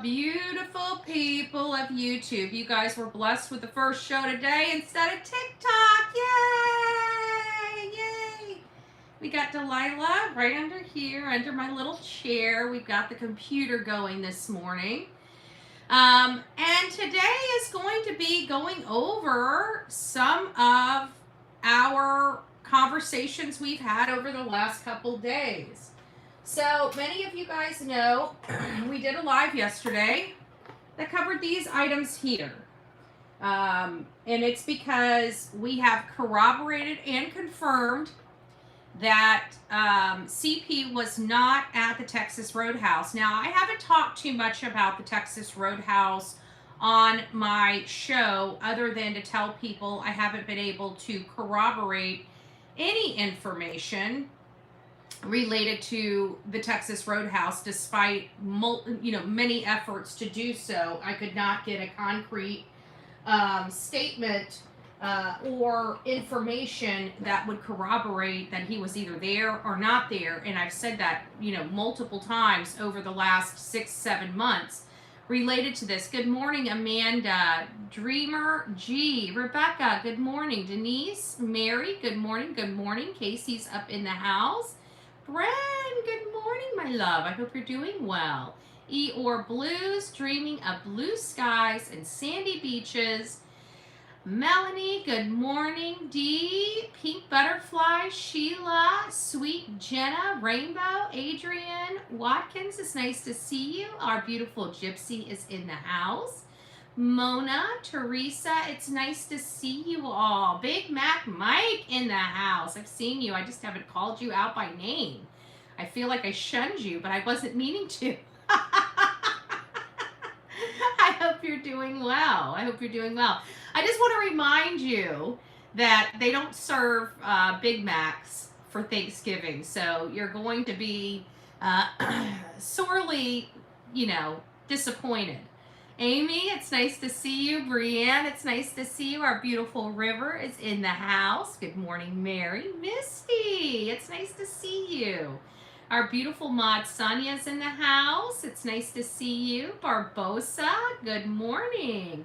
Beautiful people of YouTube. You guys were blessed with the first show today instead of TikTok. Yay! Yay! We got Delilah right under here, under my little chair. We've got the computer going this morning. And today is going to be going over some of our conversations we've had over the last couple days. So many of you guys know we did a live yesterday that covered these items here. And it's because we have corroborated and confirmed that CP was not at the Texas Roadhouse. Now, I haven't talked too much about the Texas Roadhouse on my show other than to tell people I haven't been able to corroborate any information related to the Texas Roadhouse, despite many efforts to do so. I could not get a concrete statement or information that would corroborate that he was either there or not there. And I've said that multiple times over the last 6-7 months related to this. Good morning, Amanda, Dreamer G, Rebecca, good morning, Denise, Mary, good morning, Casey's up in the house. Bren, good morning, my love. I hope you're doing well. Eeyore Blues, dreaming of blue skies and sandy beaches. Melanie, good morning. Dee, Pink Butterfly, Sheila, Sweet Jenna, Rainbow, Adrian, Watkins, it's nice to see you. Our beautiful Gypsy is in the house. Mona, Teresa, it's nice to see you all. Big Mac Mike in the house. I've seen you. I just haven't called you out by name. I feel like I shunned you, but I wasn't meaning to. I hope you're doing well. I just want to remind you that they don't serve Big Macs for Thanksgiving. So you're going to be sorely, disappointed. Amy, it's nice to see you. Brienne, it's nice to see you. Our beautiful River is in the house. Good morning, Mary. Misty, it's nice to see you. Our beautiful mod Sonia's in the house. It's nice to see you. Barbosa, good morning.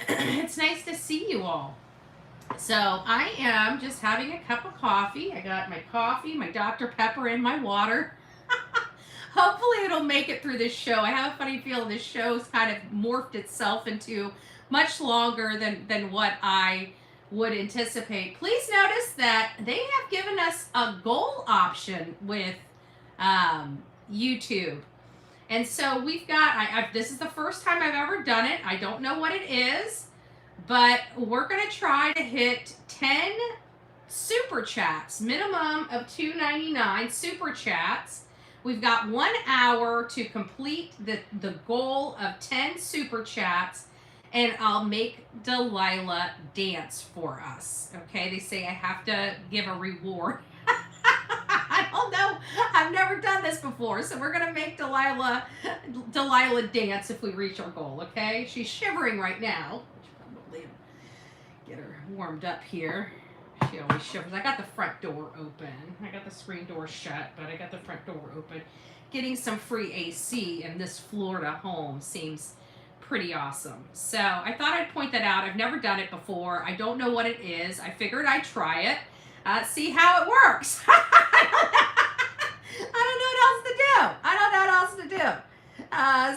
It's nice to see you all. So I am just having a cup of coffee. I got my coffee, my Dr. Pepper, and my water. Hopefully it'll make it through this show. I have a funny feeling this show's kind of morphed itself into much longer than what I would anticipate. Please notice that they have given us a goal option with YouTube. And so we've got, this is the first time I've ever done it. I don't know what it is, but we're going to try to hit 10 super chats, minimum of $2.99 super chats. We've got 1 hour to complete the goal of 10 super chats, and I'll make Delilah dance for us. Okay, they say I have to give a reward. I don't know. I've never done this before, so we're gonna make Delilah dance if we reach our goal. Okay, she's shivering right now. I should probably get her warmed up here. She always shivers. I got the front door open. I got the screen door shut, but I got the front door open. Getting some free AC in this Florida home seems pretty awesome. So I thought I'd point that out. I've never done it before. I don't know what it is. I figured I'd try it, see how it works. I don't know what else to do.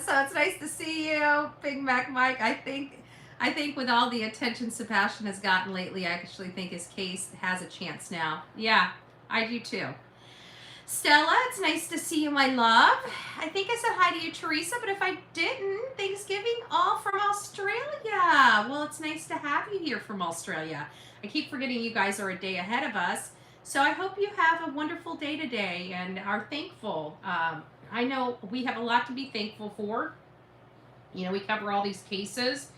So it's nice to see you, Big Mac Mike. I think with all the attention Sebastian has gotten lately, I actually think his case has a chance now. Yeah, I do too. Stella, it's nice to see you, my love. I think I said hi to you, Teresa, but if I didn't, Thanksgiving all from Australia. Well, it's nice to have you here from Australia. I keep forgetting you guys are a day ahead of us. So I hope you have a wonderful day today and are thankful. I know we have a lot to be thankful for. We cover all these cases,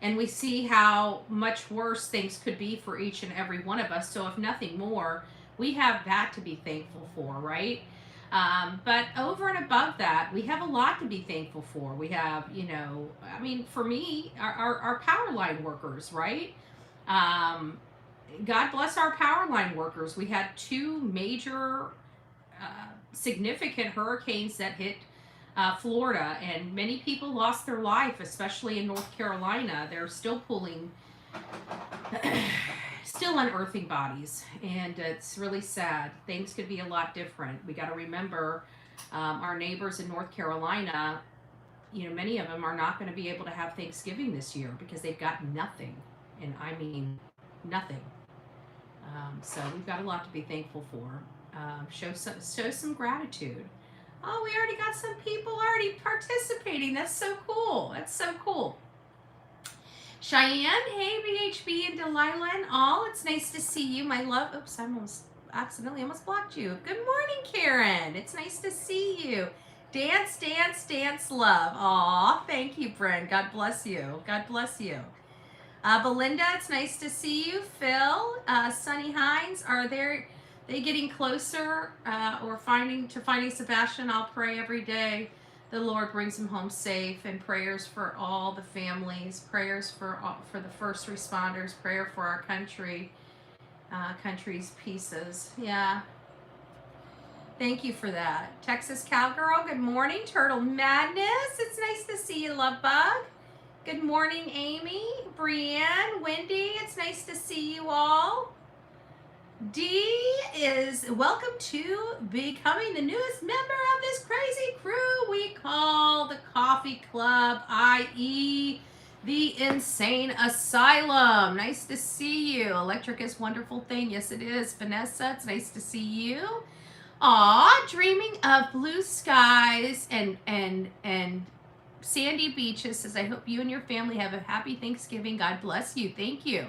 and we see how much worse things could be for each and every one of us. So if nothing more, we have that to be thankful for, right? But over and above that, we have a lot to be thankful for. We have, for me, our power line workers, right? God bless our power line workers. We had 2 major significant hurricanes that hit Florida, and many people lost their life, especially in North Carolina. They're still pulling, still unearthing bodies, and it's really sad. Things could be a lot different. We got to remember our neighbors in North Carolina, many of them are not going to be able to have Thanksgiving this year because they've got nothing, and I mean nothing. So we've got a lot to be thankful for. Show some gratitude. Oh, we already got some people already participating. That's so cool. That's so cool. Cheyenne, hey, BHB and Delilah and all. It's nice to see you, my love. Oops, I accidentally almost blocked you. Good morning, Karen. It's nice to see you. Dance, dance, dance, love. Aw, thank you, Brent. God bless you. God bless you. Belinda, it's nice to see you. Phil, Sunny Hines, are they getting closer or finding Sebastian? I'll pray every day the Lord brings him home safe, and prayers for all the families, prayers for the first responders, prayer for our country's pieces. Yeah. Thank you for that. Texas Cowgirl, good morning. Turtle Madness, it's nice to see you, Love Bug. Good morning, Amy, Brienne, Wendy, it's nice to see you all. D is welcome to becoming the newest member of this crazy crew we call the Coffee Club, i.e. the Insane Asylum. Nice to see you. Electric is a wonderful thing. Yes, it is. Vanessa, it's nice to see you. Aw, dreaming of blue skies and sandy beaches. Says, I hope you and your family have a happy Thanksgiving. God bless you. Thank you.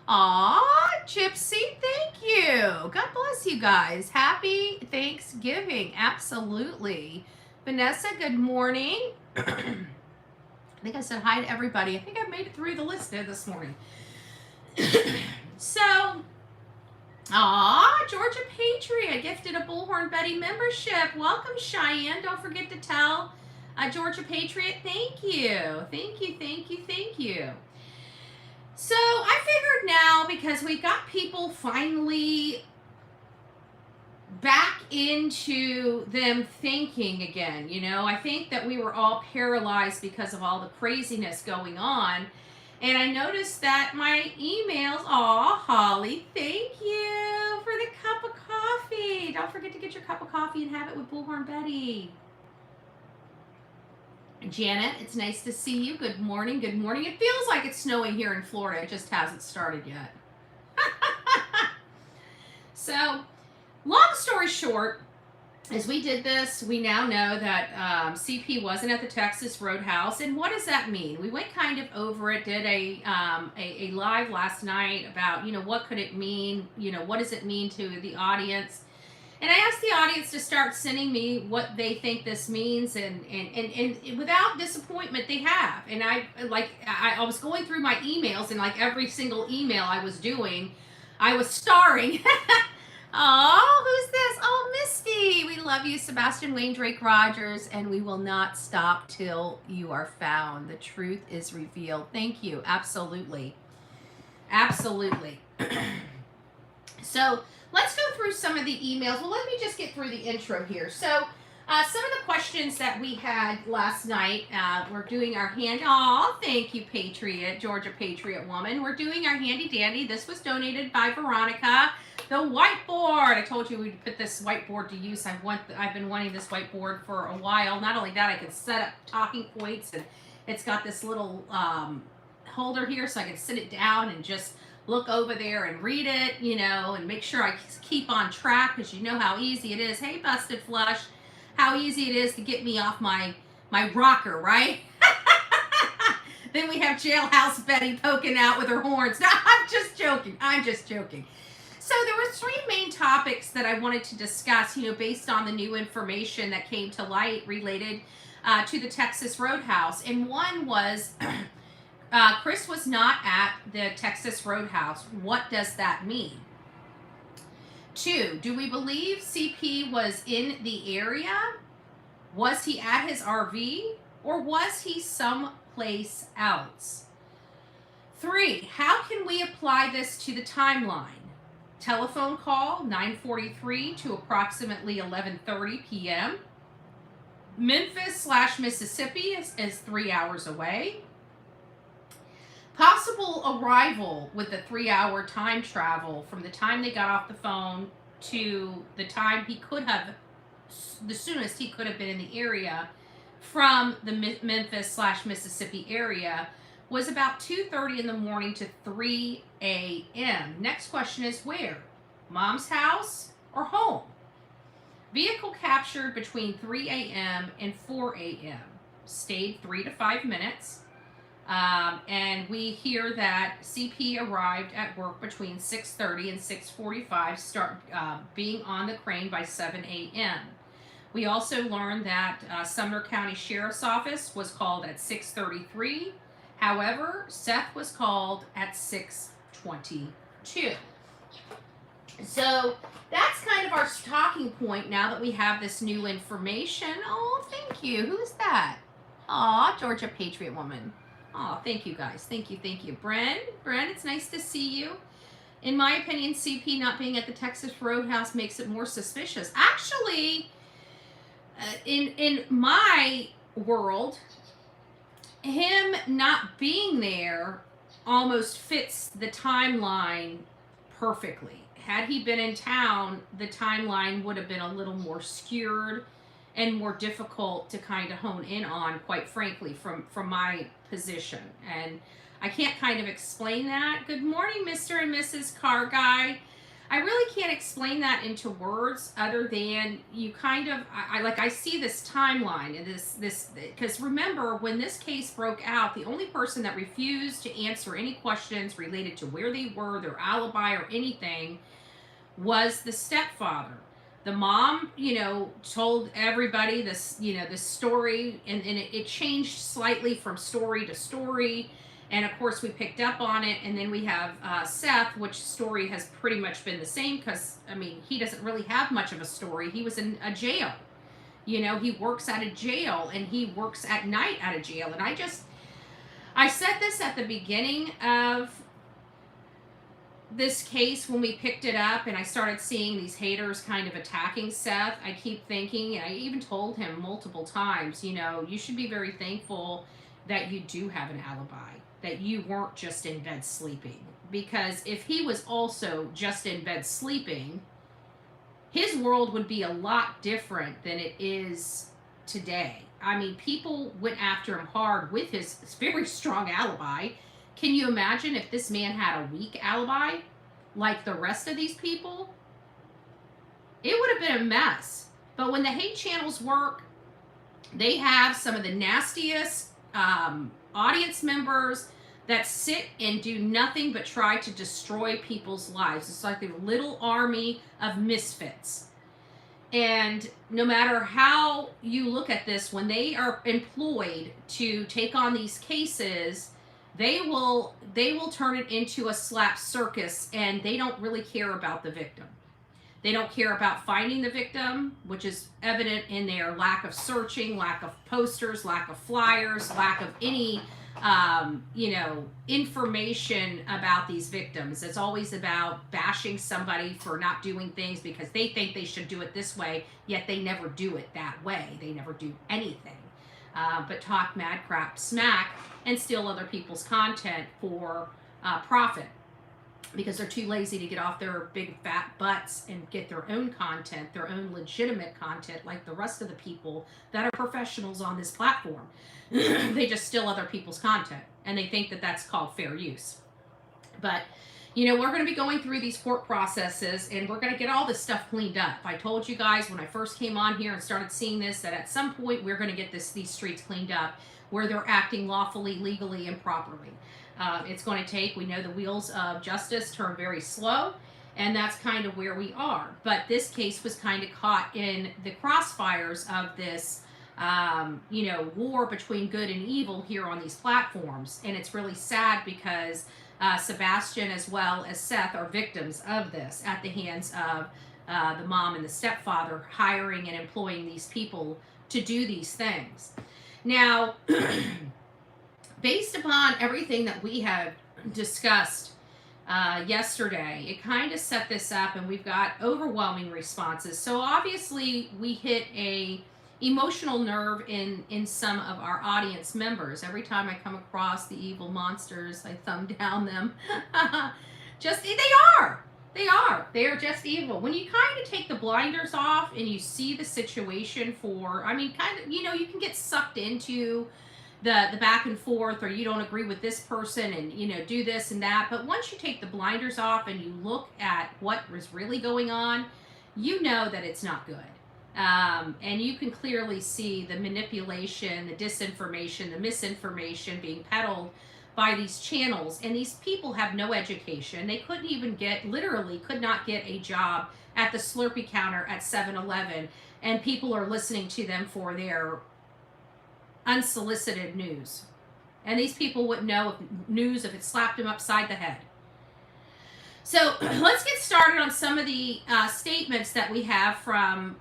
Aw, Gypsy, thank you. God bless you guys. Happy Thanksgiving. Absolutely. Vanessa, good morning. I think I said hi to everybody. I think I made it through the list this morning. So, Georgia Patriot gifted a Bullhorn Betty membership. Welcome, Cheyenne. Don't forget to tell Georgia Patriot, thank you. Thank you, thank you, thank you. So I figured now, because we got people finally back into them thinking again, I think that we were all paralyzed because of all the craziness going on. And I noticed that my emails, Holly, thank you for the cup of coffee. Don't forget to get your cup of coffee and have it with Bullhorn Betty. Janet, it's nice to see you. Good morning. Good morning. It feels like it's snowing here in Florida. It just hasn't started yet. So, long story short, as we did this, we now know that CP wasn't at the Texas Roadhouse. And what does that mean? We went kind of over it, did a live last night about, what could it mean? What does it mean to the audience? And I asked the audience to start sending me what they think this means, and without disappointment, they have. And I was going through my emails, and like every single email I was doing, I was starring. Oh, who's this? Oh, Misty. We love you, Sebastian Wayne Drake Rogers, and we will not stop till you are found. The truth is revealed. Thank you. Absolutely. Absolutely. So, let's go through some of the emails. Well, let me just get through the intro here. So, some of the questions that we had last night, we're doing our thank you, Patriot, Georgia Patriot woman. We're doing our handy dandy. This was donated by Veronica. The whiteboard. I told you we'd put this whiteboard to use. I've been wanting this whiteboard for a while. Not only that, I can set up talking points, and it's got this little holder here, so I can sit it down and just look over there and read it, and make sure I keep on track, because you know how easy it is. Hey, Busted Flush, how easy it is to get me off my rocker, right? Then we have Jailhouse Betty poking out with her horns. No, I'm just joking. I'm just joking. So there were three main topics that I wanted to discuss, based on the new information that came to light related to the Texas Roadhouse. And one was Chris was not at the Texas Roadhouse. What does that mean? 2, do we believe CP was in the area? Was he at his RV? Or was he someplace else? 3, how can we apply this to the timeline? Telephone call, 9:43 to approximately 11:30 p.m. Memphis/Mississippi is 3 hours away. Possible arrival with the 3-hour time travel from the time they got off the phone to the time he could have, the soonest he could have been in the area from the Memphis/Mississippi area was about 2:30 in the morning to 3 a.m. Next question is where? Mom's house or home? Vehicle captured between 3 a.m. and 4 a.m. Stayed 3 to 5 minutes. And we hear that CP arrived at work between 6:30 and 6:45, start being on the crane by 7 a.m. We also learned that Sumner County Sheriff's Office was called at 6:33. However, Seth was called at 6:22. So that's kind of our talking point now that we have this new information. Oh, thank you. Who is that? Aw, Georgia Patriot Woman. Oh, thank you guys. Thank you. Bren, it's nice to see you. In my opinion, CP not being at the Texas Roadhouse makes it more suspicious. Actually, in my world, him not being there almost fits the timeline perfectly. Had he been in town, the timeline would have been a little more skewed and more difficult to kind of hone in on, quite frankly, from my position. And I can't kind of explain that. Good morning, Mr. and Mrs. Car Guy. I really can't explain that into words other than you kind of, I see this timeline and this, because remember when this case broke out, the only person that refused to answer any questions related to where they were, their alibi or anything was the stepfather. The mom, told everybody this, this story, and it changed slightly from story to story. And of course, we picked up on it. And then we have Seth, which story has pretty much been the same because, he doesn't really have much of a story. He was in a jail. He works at a jail and he works at night at a jail. And I said this at the beginning of this case when we picked it up and I started seeing these haters kind of attacking Seth. I keep thinking, and I even told him multiple times, you should be very thankful that you do have an alibi, that you weren't just in bed sleeping. Because if he was also just in bed sleeping, his world would be a lot different than it is today. People went after him hard with his very strong alibi. Can you imagine if this man had a weak alibi like the rest of these people? It would have been a mess. But when the hate channels work, they have some of the nastiest audience members that sit and do nothing but try to destroy people's lives. It's like a little army of misfits. And no matter how you look at this, when they are employed to take on these cases, they will turn it into a slap circus, and they don't really care about the victim. They don't care about finding the victim, which is evident in their lack of searching, lack of posters, lack of flyers, lack of any, information about these victims. It's always about bashing somebody for not doing things because they think they should do it this way, yet they never do it that way. They never do anything but talk mad crap smack and steal other people's content for profit, because they're too lazy to get off their big fat butts and get their own content, their own legitimate content, like the rest of the people that are professionals on this platform. They just steal other people's content, and they think that that's called fair use. But, we're going to be going through these court processes, and we're going to get all this stuff cleaned up. I told you guys when I first came on here and started seeing this, that at some point we're going to get these streets cleaned up where they're acting lawfully, legally, and properly. It's going to take, we know the wheels of justice turn very slow, and that's kind of where we are. But this case was kind of caught in the crossfires of this, war between good and evil here on these platforms. And it's really sad because Sebastian as well as Seth are victims of this at the hands of the mom and the stepfather hiring and employing these people to do these things. Now, based upon everything that we have discussed yesterday, it kind of set this up, and we've got overwhelming responses. So obviously we hit a emotional nerve in some of our audience members. Every time I come across the evil monsters, I thumb down them. Just they are. They are. They are just evil. When you kind of take the blinders off and you see the situation for, I mean, kind of, you can get sucked into the back and forth, or you don't agree with this person and, do this and that. But once you take the blinders off and you look at what is really going on, you know that it's not good. And you can clearly see the manipulation, the disinformation, the misinformation being peddled by these channels. And these people have no education. They couldn't even literally could not get a job at the Slurpee counter at 7-Eleven. And people are listening to them for their unsolicited news. And these people wouldn't know if it slapped them upside the head. So let's get started on some of the statements that we have from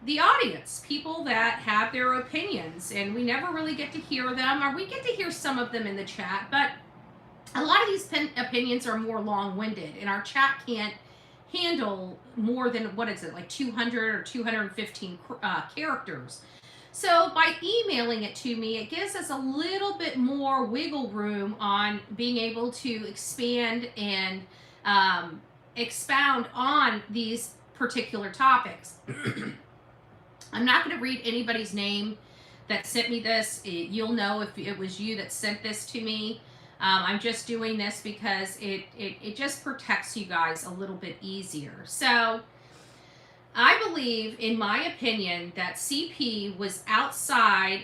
the audience, people that have their opinions, and we never really get to hear them, or we get to hear some of them in the chat, but a lot of these opinions are more long-winded, and our chat can't handle more than, like 200 or 215 characters. So by emailing it to me, it gives us a little bit more wiggle room on being able to expand and expound on these particular topics. I'm not going to read anybody's name that sent me this. You'll know if it was you that sent this to me. I'm just doing this because it just protects you guys a little bit easier. So I believe, in my opinion, that CP was inside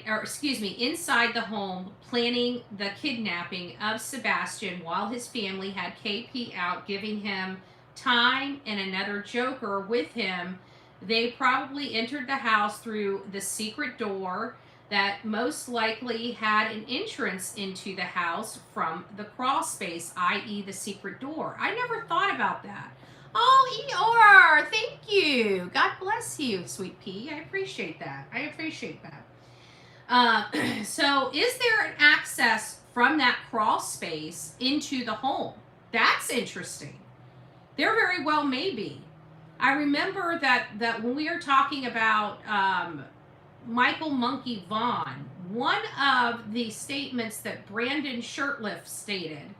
the home planning the kidnapping of Sebastian while his family had KP out, giving him time and another joker with him. They probably entered the house through the secret door that most likely had an entrance into the house from the crawl space, i.e. the secret door. I never thought about that. Oh, Eeyore, thank you. God bless you, sweet pea. I appreciate that. So is there an access from that crawl space into the home? That's interesting. There very well may be. I remember that when we were talking about Michael Monkey Vaughn, one of the statements that Brandon Shirtlift stated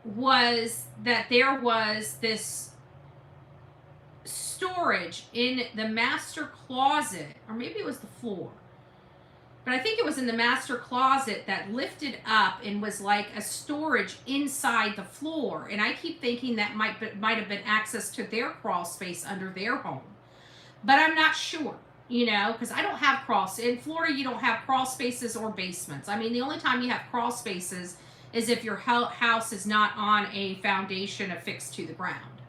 was that there was this storage in the master closet, or maybe it was the floor, but I think it was in the master closet that lifted up and was like a storage inside the floor. And I keep thinking that might have been access to their crawl space under their home, but I'm not sure, because I don't have in Florida. You don't have crawl spaces or basements. I mean, the only time you have crawl spaces is if your house is not on a foundation affixed to the ground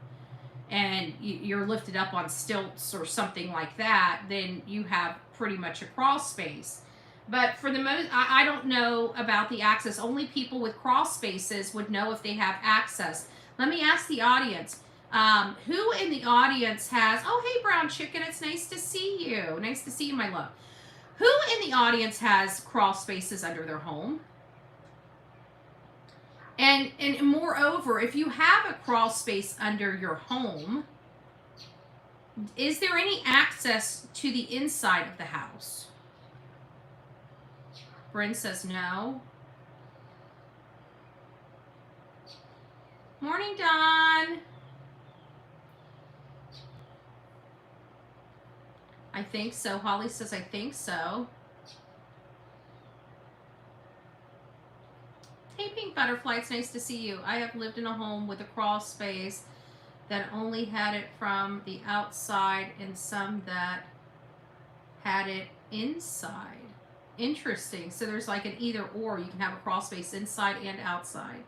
and you're lifted up on stilts or something like that, then you have pretty much a crawl space. But for the most, I don't know about the access. Only people with crawl spaces would know if they have access. Let me ask the audience. Who in the audience has, oh, hey, Brown Chicken, it's nice to see you. Nice to see you, my love. Who in the audience has crawl spaces under their home? And moreover, if you have a crawl space under your home, is there any access to the inside of the house? Bryn says no. Morning, Dawn. I think so. Holly says, I think so. Hey, Pink Butterfly, it's nice to see you. I have lived in a home with a crawl space that only had it from the outside and some that had it inside. Interesting. So there's like an either or. You can have a crawl space inside and outside.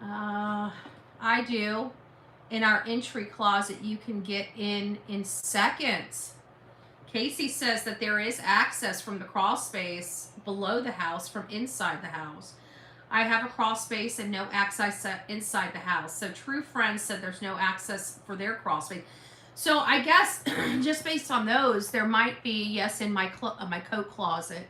I do. In our entry closet, you can get in seconds. Casey says that there is access from the crawl space below the house from inside the house. I have a crawl space and no access inside the house. So True Friends said there's no access for their crawl space. So I guess just based on those, there might be, yes, in my coat closet.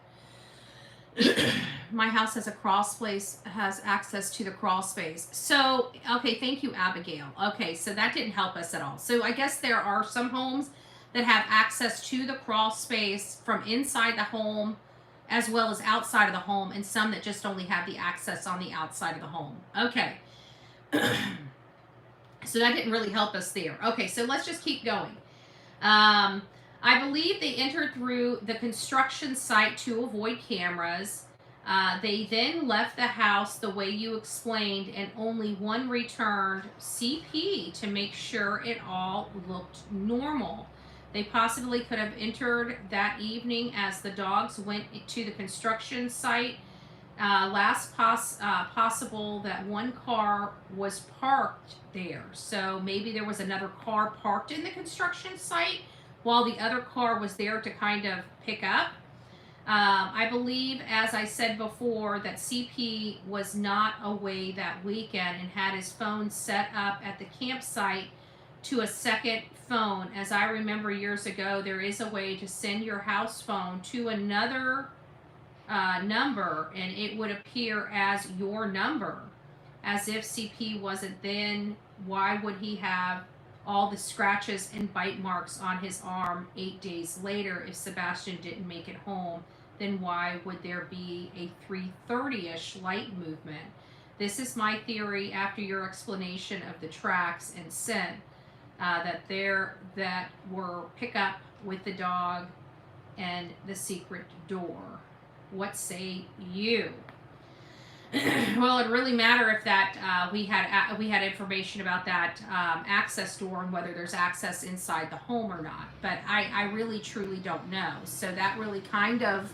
My house has a crawl space, has access to the crawl space. So, okay, thank you, Abigail. Okay, so that didn't help us at all. So I guess there are some homes that have access to the crawl space from inside the home as well as outside of the home, and some that just only have the access on the outside of the home. Okay. So that didn't really help us there. Okay, so let's just keep going. I believe they entered through the construction site to avoid cameras. They then left the house the way you explained, and only one returned, CP, to make sure it all looked normal. They possibly could have entered that evening as the dogs went to the construction site. Possible that one car was parked there. So maybe there was another car parked in the construction site while the other car was there to kind of pick up. I believe, as I said before, that CP was not away that weekend and had his phone set up at the campsite to a second phone. As I remember years ago, there is a way to send your house phone to another number, and it would appear as your number. As if CP wasn't then, why would he have all the scratches and bite marks on his arm 8 days later if Sebastian didn't make it home? Then why would there be a 3:30-ish light movement? This is my theory after your explanation of the tracks and scent, that were pick up with the dog and the secret door. What say you? Well, it'd really matter if that we had information about that access door and whether there's access inside the home or not. But I really truly don't know. So that really kind of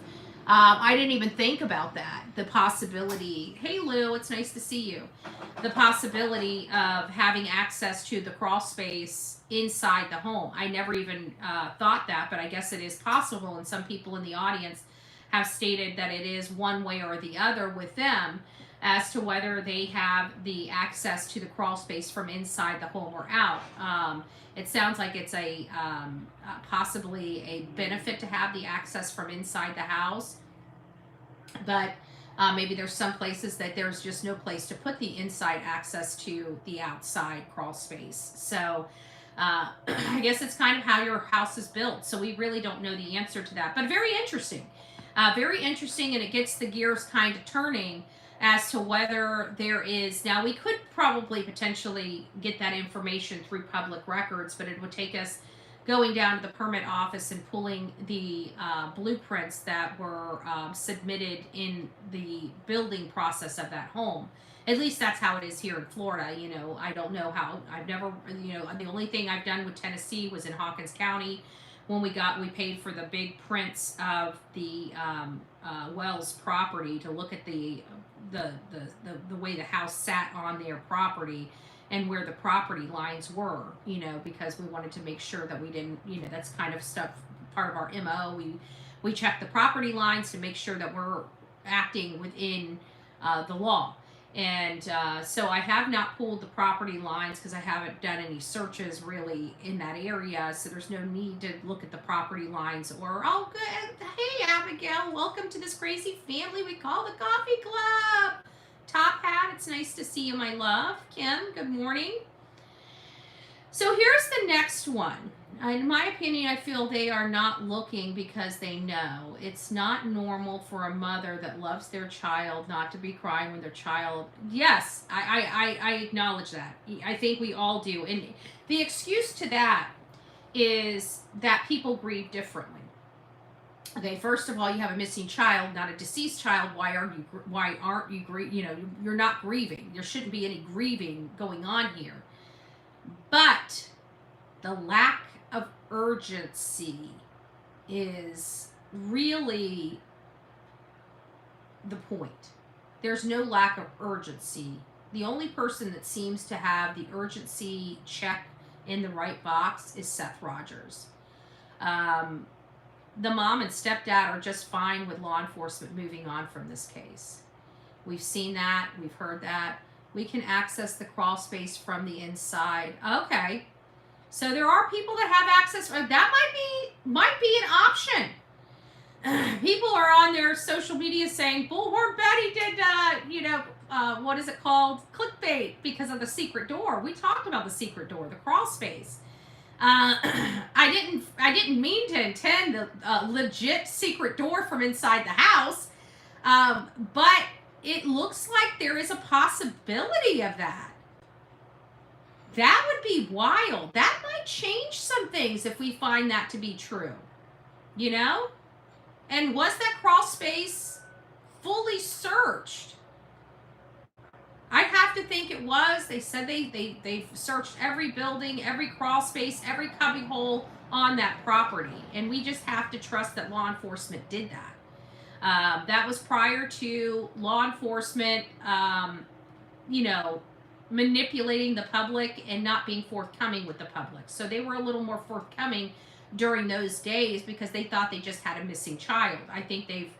I didn't even think about that. The possibility. Hey Lou, it's nice to see you. The possibility of having access to the crawl space inside the home. I never even thought that, but I guess it is possible. And some people in the audience have stated that it is one way or the other with them as to whether they have the access to the crawl space from inside the home or out. It sounds like it's a possibly a benefit to have the access from inside the house, but maybe there's some places that there's just no place to put the inside access to the outside crawl space. So I guess it's kind of how your house is built. So we really don't know the answer to that, but very interesting. Very interesting, and it gets the gears kind of turning as to whether there is, now we could probably potentially get that information through public records, but it would take us going down to the permit office and pulling the blueprints that were submitted in the building process of that home. At least that's how it is here in Florida. You know, I don't know how, I've never, you know, the only thing I've done with Tennessee was in Hopkins County when we paid for the big prints of the Wells property to look at the way the house sat on their property and where the property lines were, you know, because we wanted to make sure that we didn't, you know, that's kind of stuff, part of our MO. We check the property lines to make sure that we're acting within the law. And so I have not pulled the property lines because I haven't done any searches really in that area. So there's no need to look at the property lines or, oh, good. Hey, Abigail, welcome to this crazy family we call the Coffee Club. Top Hat, it's nice to see you, my love. Kim, good morning. So here's the next one. In my opinion, I feel they are not looking because they know it's not normal for a mother that loves their child not to be crying when their child. Yes, I acknowledge that. I think we all do. And the excuse to that is that people grieve differently. Okay, first of all, you have a missing child, not a deceased child. Why aren't you you know, you're not grieving. There shouldn't be any grieving going on here. But the lack of urgency is really the point. There's no lack of urgency. The only person that seems to have the urgency check in the right box is Seth Rogers. The mom and stepdad are just fine with law enforcement moving on from this case. We've seen that. We've heard that. We can access the crawl space from the inside. Okay. So there are people that have access. That might be an option. people are on their social media saying Bullhorn Betty did, what is it called? Clickbait because of the secret door. We talked about the secret door, the crawl space. I didn't mean to intend the legit secret door from inside the house, but it looks like there is a possibility of that. That would be wild. That might change some things if we find that to be true. You know? And was that crawl space fully searched? I have to think it was. They said they've searched every building, every crawl space, every cubby hole on that property. And we just have to trust that law enforcement did that. That was prior to law enforcement, manipulating the public and not being forthcoming with the public. So they were a little more forthcoming during those days because they thought they just had a missing child. I think they've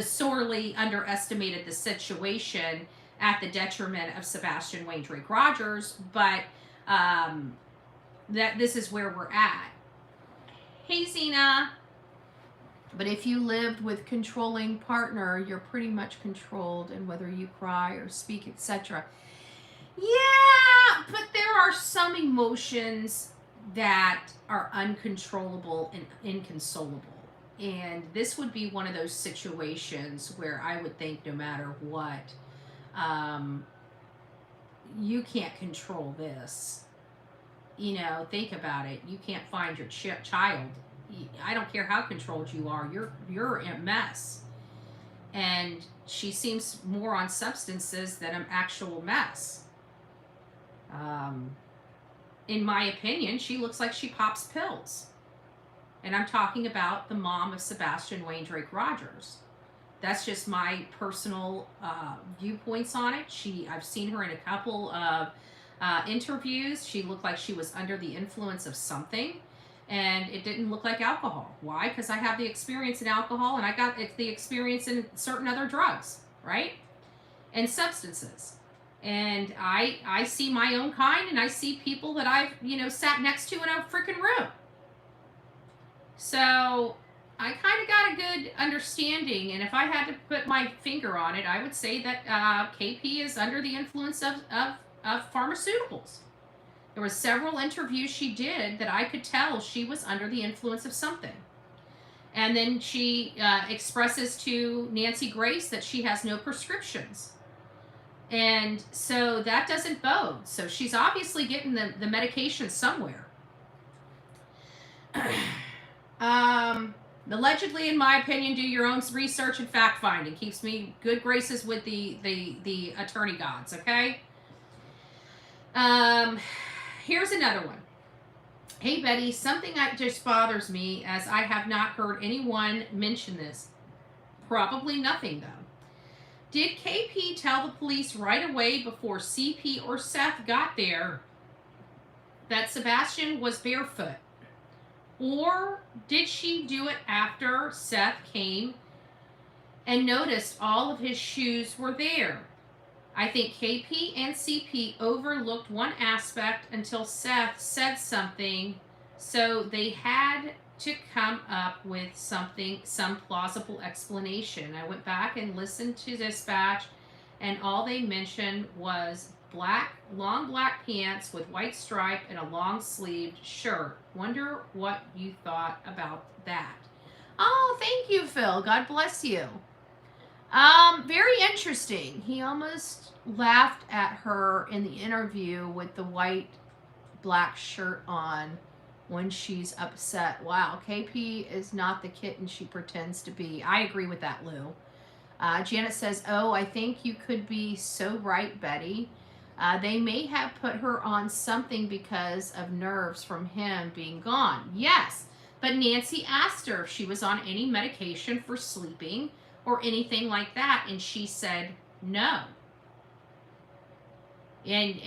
sorely underestimated the situation at the detriment of Sebastian Rogers, but that this is where we're at. Hey, Zena. But if you lived with controlling partner, you're pretty much controlled in whether you cry or speak, etc. Yeah, but there are some emotions that are uncontrollable and inconsolable. And this would be one of those situations where I would think no matter what, you can't control this. Think about it. You can't find your child. I don't care how controlled you are. You're a mess. And she seems more on substances than an actual mess. In my opinion, she looks like she pops pills. And I'm talking about the mom of Sebastian Rogers. That's just my personal viewpoints on it. I've seen her in a couple of interviews. She looked like she was under the influence of something, and it didn't look like alcohol. Why? Because I have the experience in alcohol, and I got the experience in certain other drugs, right? And substances. And I see my own kind, and I see people that I've, sat next to in a freaking room. So I kind of got a good understanding, and if I had to put my finger on it, I would say that KP is under the influence of pharmaceuticals. There were several interviews she did that I could tell she was under the influence of something. And then she expresses to Nancy Grace that she has no prescriptions. And so that doesn't bode. So she's obviously getting the medication somewhere. Allegedly, in my opinion, do your own research and fact finding. Keeps me good graces with the attorney gods, okay? Here's another one. Hey, Betty, something that just bothers me as I have not heard anyone mention this. Probably nothing, though. Did KP tell the police right away before CP or Seth got there that Sebastian was barefoot? Or did she do it after Seth came and noticed all of his shoes were there? I think KP and CP overlooked one aspect until Seth said something, so they had to come up with some plausible explanation. I went back and listened to dispatch, and all they mentioned was long black pants with white stripe and a long sleeved shirt. Wonder what you thought about that. Oh, thank you, Phil. God bless you. Very interesting. He almost laughed at her in the interview with the white black shirt on when she's upset. Wow, KP is not the kitten she pretends to be. I agree with that, Lou. Janet says, oh, I think you could be so right, Betty. They may have put her on something because of nerves from him being gone. Yes, but Nancy asked her if she was on any medication for sleeping or anything like that, and she said no. And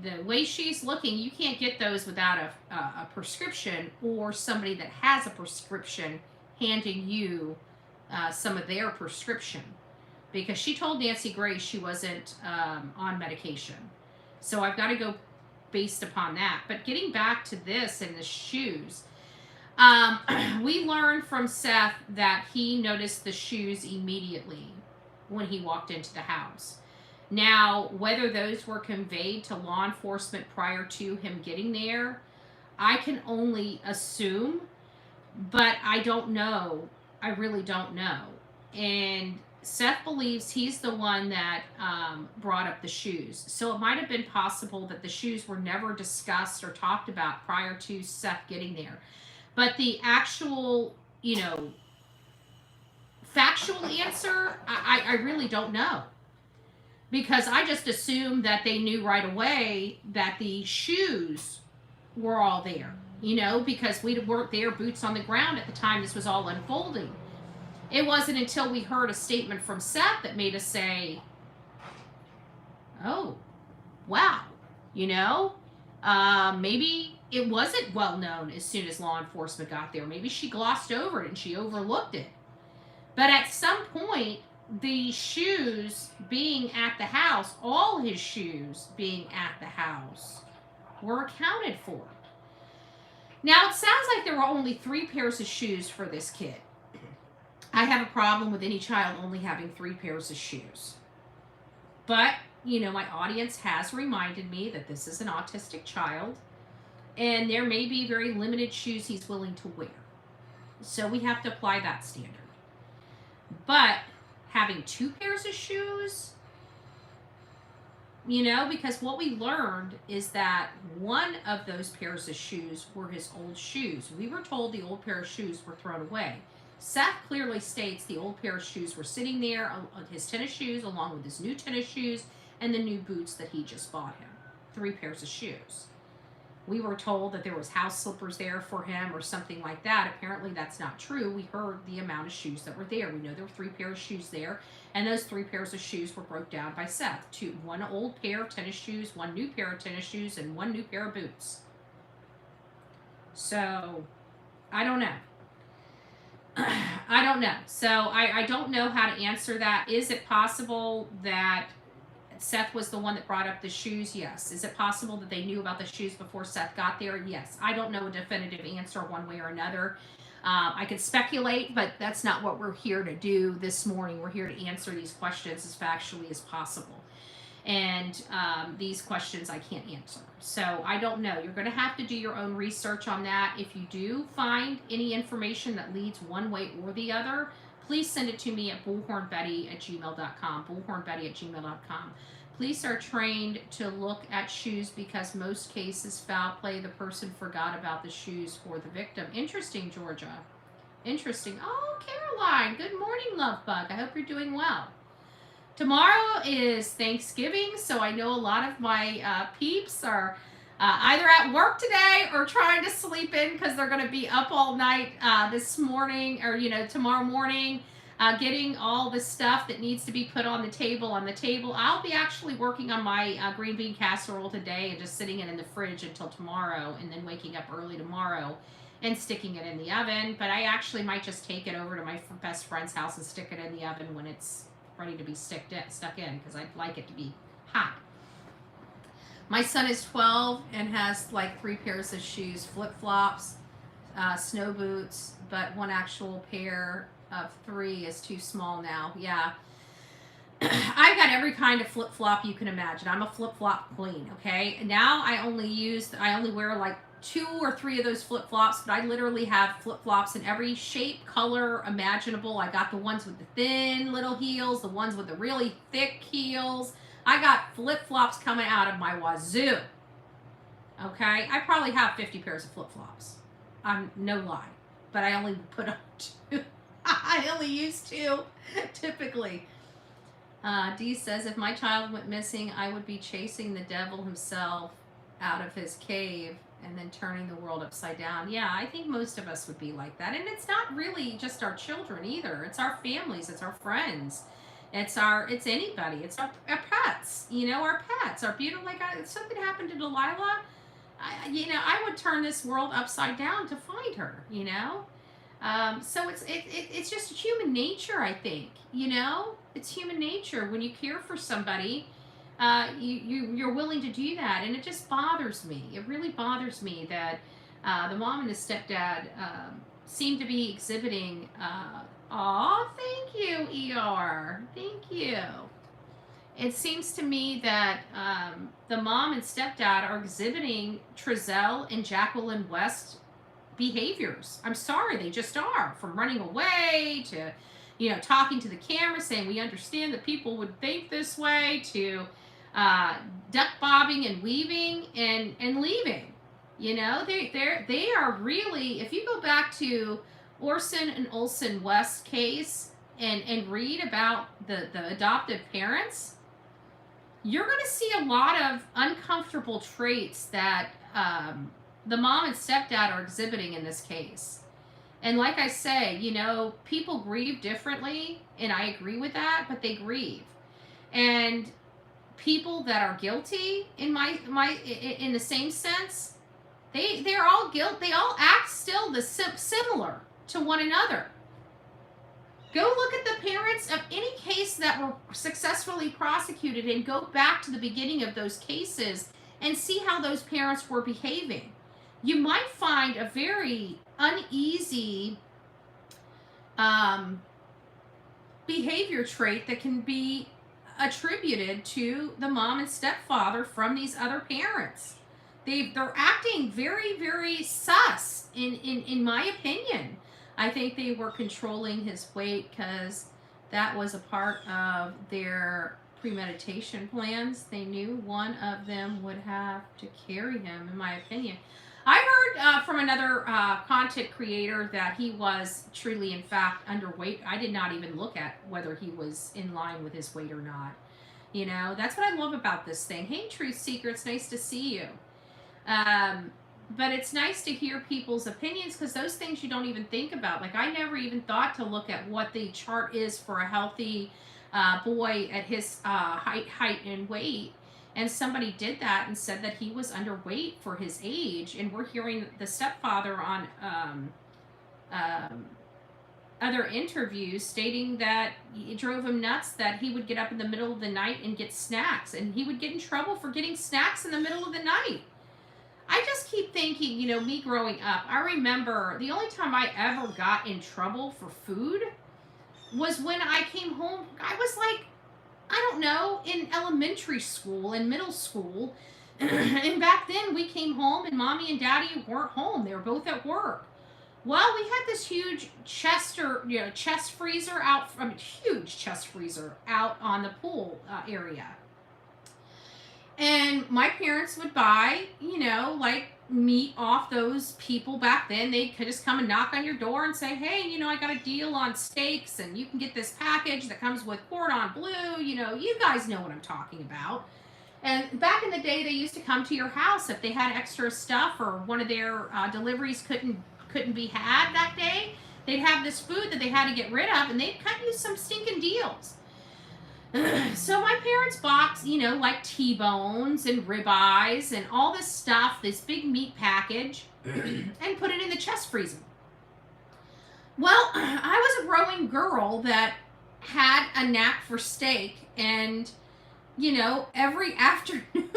the way she's looking, you can't get those without a prescription or somebody that has a prescription handing you some of their prescription. Because she told Nancy Grace she wasn't on medication. So I've got to go based upon that. But getting back to this and the shoes, We learned from Seth that he noticed the shoes immediately when he walked into the house. Now, whether those were conveyed to law enforcement prior to him getting there, I can only assume, but I don't know. I really don't know. And Seth believes he's the one that brought up the shoes. So it might have been possible that the shoes were never discussed or talked about prior to Seth getting there. But the actual, factual answer, I really don't know. Because I just assumed that they knew right away that the shoes were all there, because we weren't there, boots on the ground at the time this was all unfolding. It wasn't until we heard a statement from Seth that made us say, oh, wow, maybe it wasn't well known as soon as law enforcement got there. Maybe she glossed over it and she overlooked it. But at some point, the shoes being at the house, all his shoes being at the house, were accounted for. Now, it sounds like there were only 3 pairs of shoes for this kid. I have a problem with any child only having 3 pairs of shoes. But, my audience has reminded me that this is an autistic child, and there may be very limited shoes he's willing to wear. So we have to apply that standard. But having 2 pairs of shoes, because what we learned is that one of those pairs of shoes were his old shoes. We were told the old pair of shoes were thrown away. Seth clearly states the old pair of shoes were sitting there, his tennis shoes along with his new tennis shoes and the new boots that he just bought him. 3 pairs of shoes. We were told that there was house slippers there for him or something like that. Apparently that's not true. We heard the amount of shoes that were there. We know there were 3 pairs of shoes there, and those 3 pairs of shoes were broke down by Seth. 1 old pair of tennis shoes, 1 new pair of tennis shoes, and 1 new pair of boots. So, I don't know. I don't know. So, I don't know how to answer that. Is it possible that Seth was the one that brought up the shoes? Yes. Is it possible that they knew about the shoes before Seth got there? Yes. I don't know a definitive answer one way or another. I could speculate, but that's not what we're here to do this morning. We're here to answer these questions as factually as possible. And these questions I can't answer. So I don't know. You're going to have to do your own research on that. If you do find any information that leads one way or the other, please send it to me at bullhornbetty@gmail.com. bullhornbetty@gmail.com. Police are trained to look at shoes because most cases foul play. The person forgot about the shoes for the victim. Interesting, Georgia. Interesting. Oh, Caroline. Good morning, love bug. I hope you're doing well. Tomorrow is Thanksgiving, so I know a lot of my peeps are either at work today or trying to sleep in because they're going to be up all night this morning or, tomorrow morning, getting all the stuff that needs to be put on the table. I'll be actually working on my green bean casserole today and just sitting it in the fridge until tomorrow and then waking up early tomorrow and sticking it in the oven. But I actually might just take it over to my best friend's house and stick it in the oven when it's ready to be stuck in because I'd like it to be hot. My son is 12 and has like 3 pairs of shoes, flip-flops, snow boots, but 1 actual pair of 3 is too small now. Yeah. I've got every kind of flip-flop you can imagine. I'm a flip-flop queen, okay? Now I only wear like 2 or 3 of those flip-flops, but I literally have flip-flops in every shape, color imaginable. I got the ones with the thin little heels, the ones with the really thick heels. I got flip-flops coming out of my wazoo. Okay? I probably have 50 pairs of flip-flops. No lie. But I only put on 2. I only use 2, typically. Dee says, if my child went missing, I would be chasing the devil himself out of his cave and then turning the world upside down. Yeah, I think most of us would be like that. And it's not really just our children either. It's our families. It's our friends. It's anybody. It's our pets. Our pets. Our beautiful, if something happened to Delilah, I would turn this world upside down to find her, So it's just human nature, I think, It's human nature. When you care for somebody, you're willing to do that, and it just bothers me. It really bothers me that The mom and the stepdad seem to be exhibiting. Aw, thank you, ER. Thank you. It seems to me that the mom and stepdad are exhibiting Trezell and Jacqueline West behaviors. I'm sorry, they just are. From running away to, talking to the camera, saying we understand that people would think this way, to duck bobbing and weaving and leaving. They are really. If you go back to Orson and Olson West case and read about the adoptive parents, you're going to see a lot of uncomfortable traits that the mom and stepdad are exhibiting in this case. And like I say, people grieve differently, and I agree with that, but they grieve. And people that are guilty, in the same sense, they're all guilt. They all act still similar to one another. Go look at the parents of any case that were successfully prosecuted and go back to the beginning of those cases and see how those parents were behaving. You might find a very uneasy behavior trait that can be attributed to the mom and stepfather from these other parents. They're acting very, very sus, in my opinion. I think they were controlling his weight because that was a part of their premeditation plans. They knew one of them would have to carry him, in my opinion. I heard from another content creator that he was truly, in fact, underweight. I did not even look at whether he was in line with his weight or not. That's what I love about this thing. Hey, Truth Seeker, it's nice to see you. But it's nice to hear people's opinions, because those things you don't even think about. Like, I never even thought to look at what the chart is for a healthy boy at his height and weight. And somebody did that and said that he was underweight for his age. And we're hearing the stepfather on other interviews stating that it drove him nuts that he would get up in the middle of the night and get snacks. And he would get in trouble for getting snacks in the middle of the night. I just keep thinking, me growing up, I remember the only time I ever got in trouble for food was when I came home. I was like, I don't know, in elementary school and middle school. And back then we came home and mommy and daddy weren't home. They were both at work. Well, we had this huge chest freezer out, huge chest freezer out on the pool area. And my parents would buy, meat off those people back then. They could just come and knock on your door and say, hey, I got a deal on steaks, and you can get this package that comes with cordon bleu. You guys know what I'm talking about. And back in the day, they used to come to your house if they had extra stuff or one of their deliveries couldn't be had that day. They'd have this food that they had to get rid of, and they'd cut you some stinking deals. So my parents bought, like T-bones and ribeyes and all this stuff, this big meat package, and put it in the chest freezer. Well, I was a growing girl that had a knack for steak, and, every afternoon, now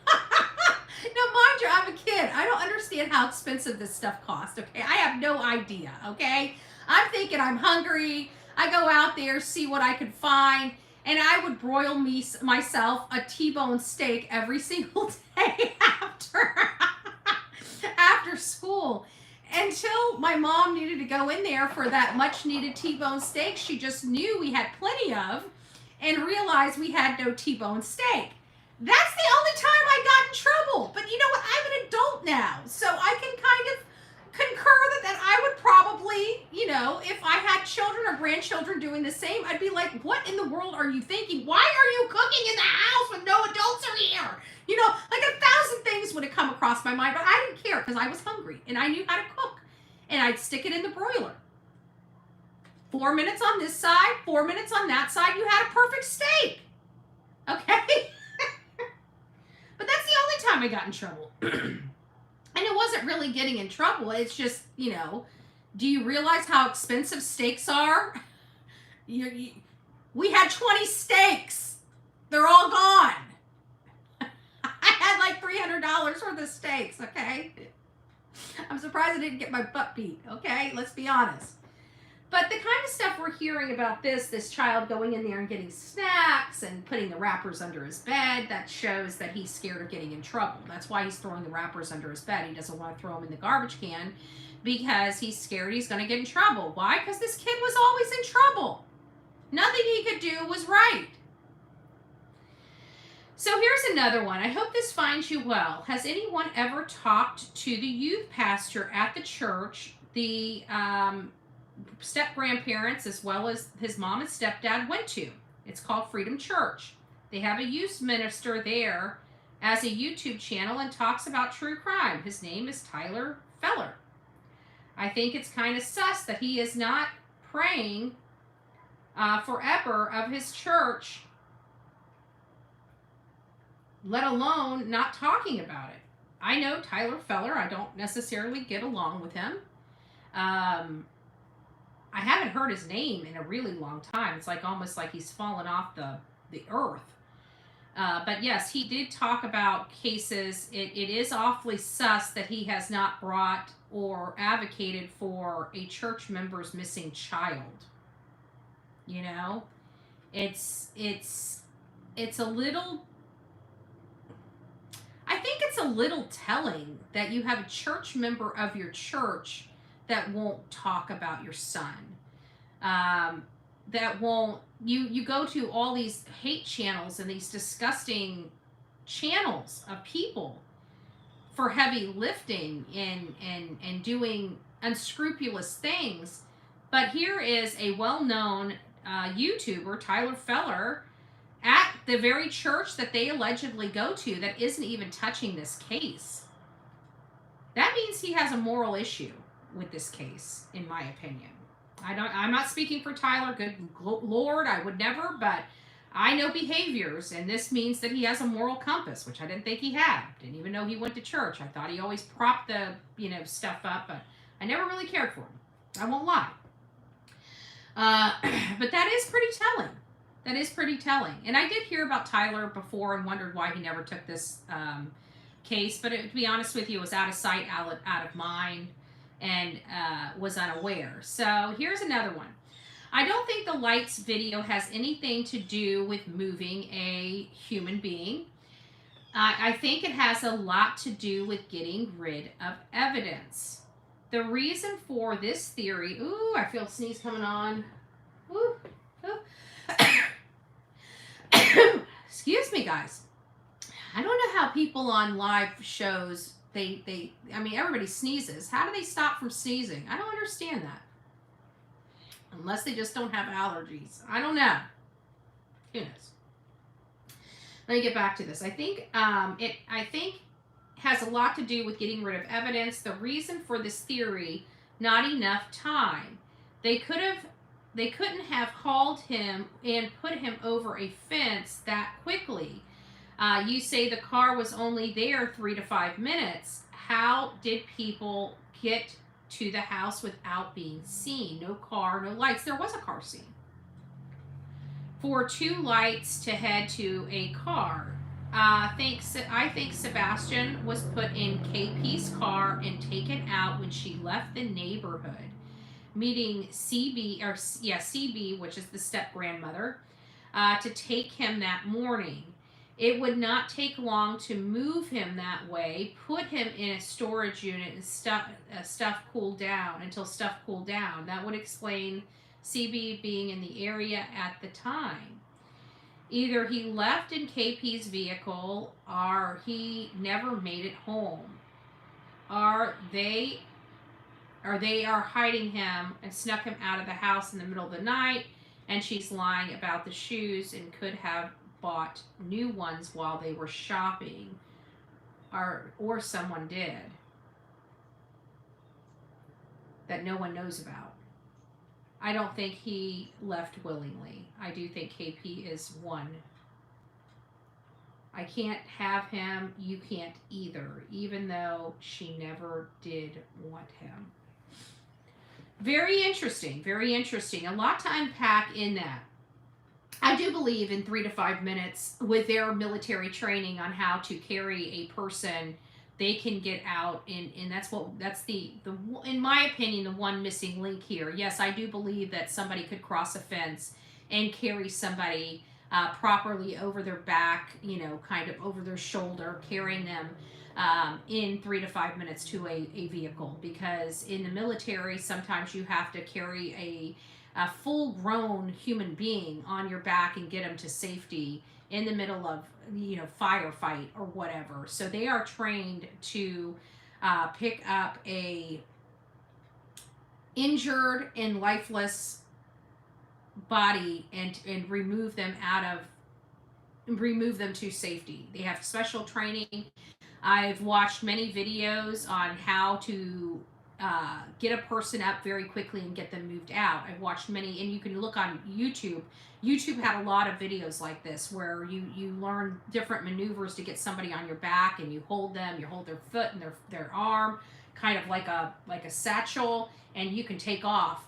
mind you, I'm a kid. I don't understand how expensive this stuff costs, okay? I have no idea, okay? I'm thinking I'm hungry. I go out there, see what I could find. And I would broil myself a T-bone steak every single day after school, until my mom needed to go in there for that much needed T-bone steak she just knew we had plenty of, and realized we had no T-bone steak. That's the only time I got in trouble. But you know what? I'm an adult now, so I can kind of concur that I would probably, if I had children or grandchildren doing the same, I'd be like, what in the world are you thinking? Why are you cooking in the house when no adults are here? Like 1,000 things would have come across my mind, but I didn't care because I was hungry and I knew how to cook. And I'd stick it in the broiler. 4 minutes on this side, 4 minutes on that side, you had a perfect steak. Okay? But that's the only time I got in trouble. And it wasn't really getting in trouble. It's just, do you realize how expensive steaks are? We had 20 steaks. They're all gone. I had like $300 worth of steaks, okay? I'm surprised I didn't get my butt beat. Okay, let's be honest. But the kind of stuff we're hearing about this child going in there and getting snacks and putting the wrappers under his bed, that shows that he's scared of getting in trouble. That's why he's throwing the wrappers under his bed. He doesn't want to throw them in the garbage can because he's scared he's going to get in trouble. Why? Because this kid was always in trouble. Nothing he could do was right. So here's another one. I hope this finds you well. Has anyone ever talked to the youth pastor at the church, the step-grandparents, as well as his mom and stepdad went to? It's called Freedom Church. They have a youth minister there as a YouTube channel and talks about true crime. His name is Tyler Feller. I think it's kind of sus that he is not praying forever of his church, let alone not talking about it. I know Tyler Feller. I don't necessarily get along with him. I haven't heard his name in a really long time. It's like almost like he's fallen off the earth. But yes, he did talk about cases. It is awfully sus that he has not brought or advocated for a church member's missing child. You know, it's a little, I think it's a little telling that you have a church member of your church that won't talk about your son. That won't, you go to all these hate channels and these disgusting channels of people for heavy lifting and doing unscrupulous things. But here is a well-known YouTuber, Tyler Feller, at the very church that they allegedly go to that isn't even touching this case. That means he has a moral issue with this case, in my opinion. I'm not speaking for Tyler, good Lord, I would never, but I know behaviors, and this means that he has a moral compass, which I didn't think he had. Didn't even know he went to church. I thought he always propped the, stuff up, but I never really cared for him. I won't lie. But that is pretty telling. That is pretty telling. And I did hear about Tyler before and wondered why he never took this case, but to be honest with you, it was out of sight, out of mind, and was unaware. So here's another one. I don't think the lights video has anything to do with moving a human being. I think it has a lot to do with getting rid of evidence. The reason for this theory, ooh, I feel a sneeze coming on. Ooh, ooh. Excuse me, guys. I don't know how people on live shows, everybody sneezes. How do they stop from sneezing? I don't understand that. Unless they just don't have allergies. I don't know. Who knows? Let me get back to this. I think it has a lot to do with getting rid of evidence. The reason for this theory, not enough time. They couldn't have hauled him and put him over a fence that quickly. You say the car was only there 3 to 5 minutes. How did people get to the house without being seen? No car, no lights. There was a car scene. For 2 lights to head to a car. I think Sebastian was put in KP's car and taken out when she left the neighborhood, meeting CB, which is the step-grandmother, to take him that morning. It would not take long to move him that way, put him in a storage unit and stuff cooled down until stuff cooled down. That would explain CB being in the area at the time. Either he left in KP's vehicle or he never made it home. They are hiding him and snuck him out of the house in the middle of the night, and she's lying about the shoes and could have bought new ones while they were shopping, or someone did that no one knows about. I don't think he left willingly. I do think KP is one. I can't have him, you can't either, even though she never did want him. Very interesting, very interesting. A lot to unpack in that. I do believe in 3 to 5 minutes with their military training on how to carry a person they can get out, and that's the in my opinion, the one missing link here. Yes, I do believe that somebody could cross a fence and carry somebody properly over their back, you know, kind of over their shoulder, carrying them in 3 to 5 minutes to a vehicle. Because in the military, sometimes you have to carry a full-grown human being on your back and get them to safety in the middle of, you know, firefight or whatever. So they are trained to pick up a injured and lifeless body and remove them to safety. They have special training. I've watched many videos on how to get a person up very quickly and get them moved out. I've watched many, and you can look on YouTube. YouTube had a lot of videos like this where you learn different maneuvers to get somebody on your back, and you hold their foot and their arm, kind of like a satchel, and you can take off.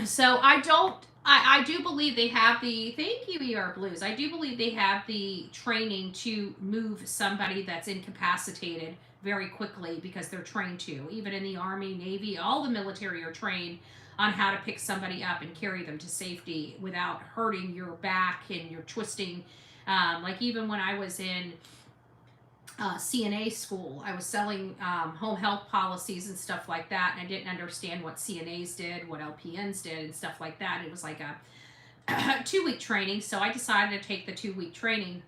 So I do believe they have thank you, ER Blues. I do believe they have the training to move somebody that's incapacitated very quickly, because they're trained to. Even in the Army, Navy, all the military are trained on how to pick somebody up and carry them to safety without hurting your back and you're twisting. Like even when I was in CNA school, I was selling home health policies and stuff like that, and I didn't understand what CNAs did, what LPNs did, and stuff like that. It was like a 2-week training, so I decided to take the 2-week training.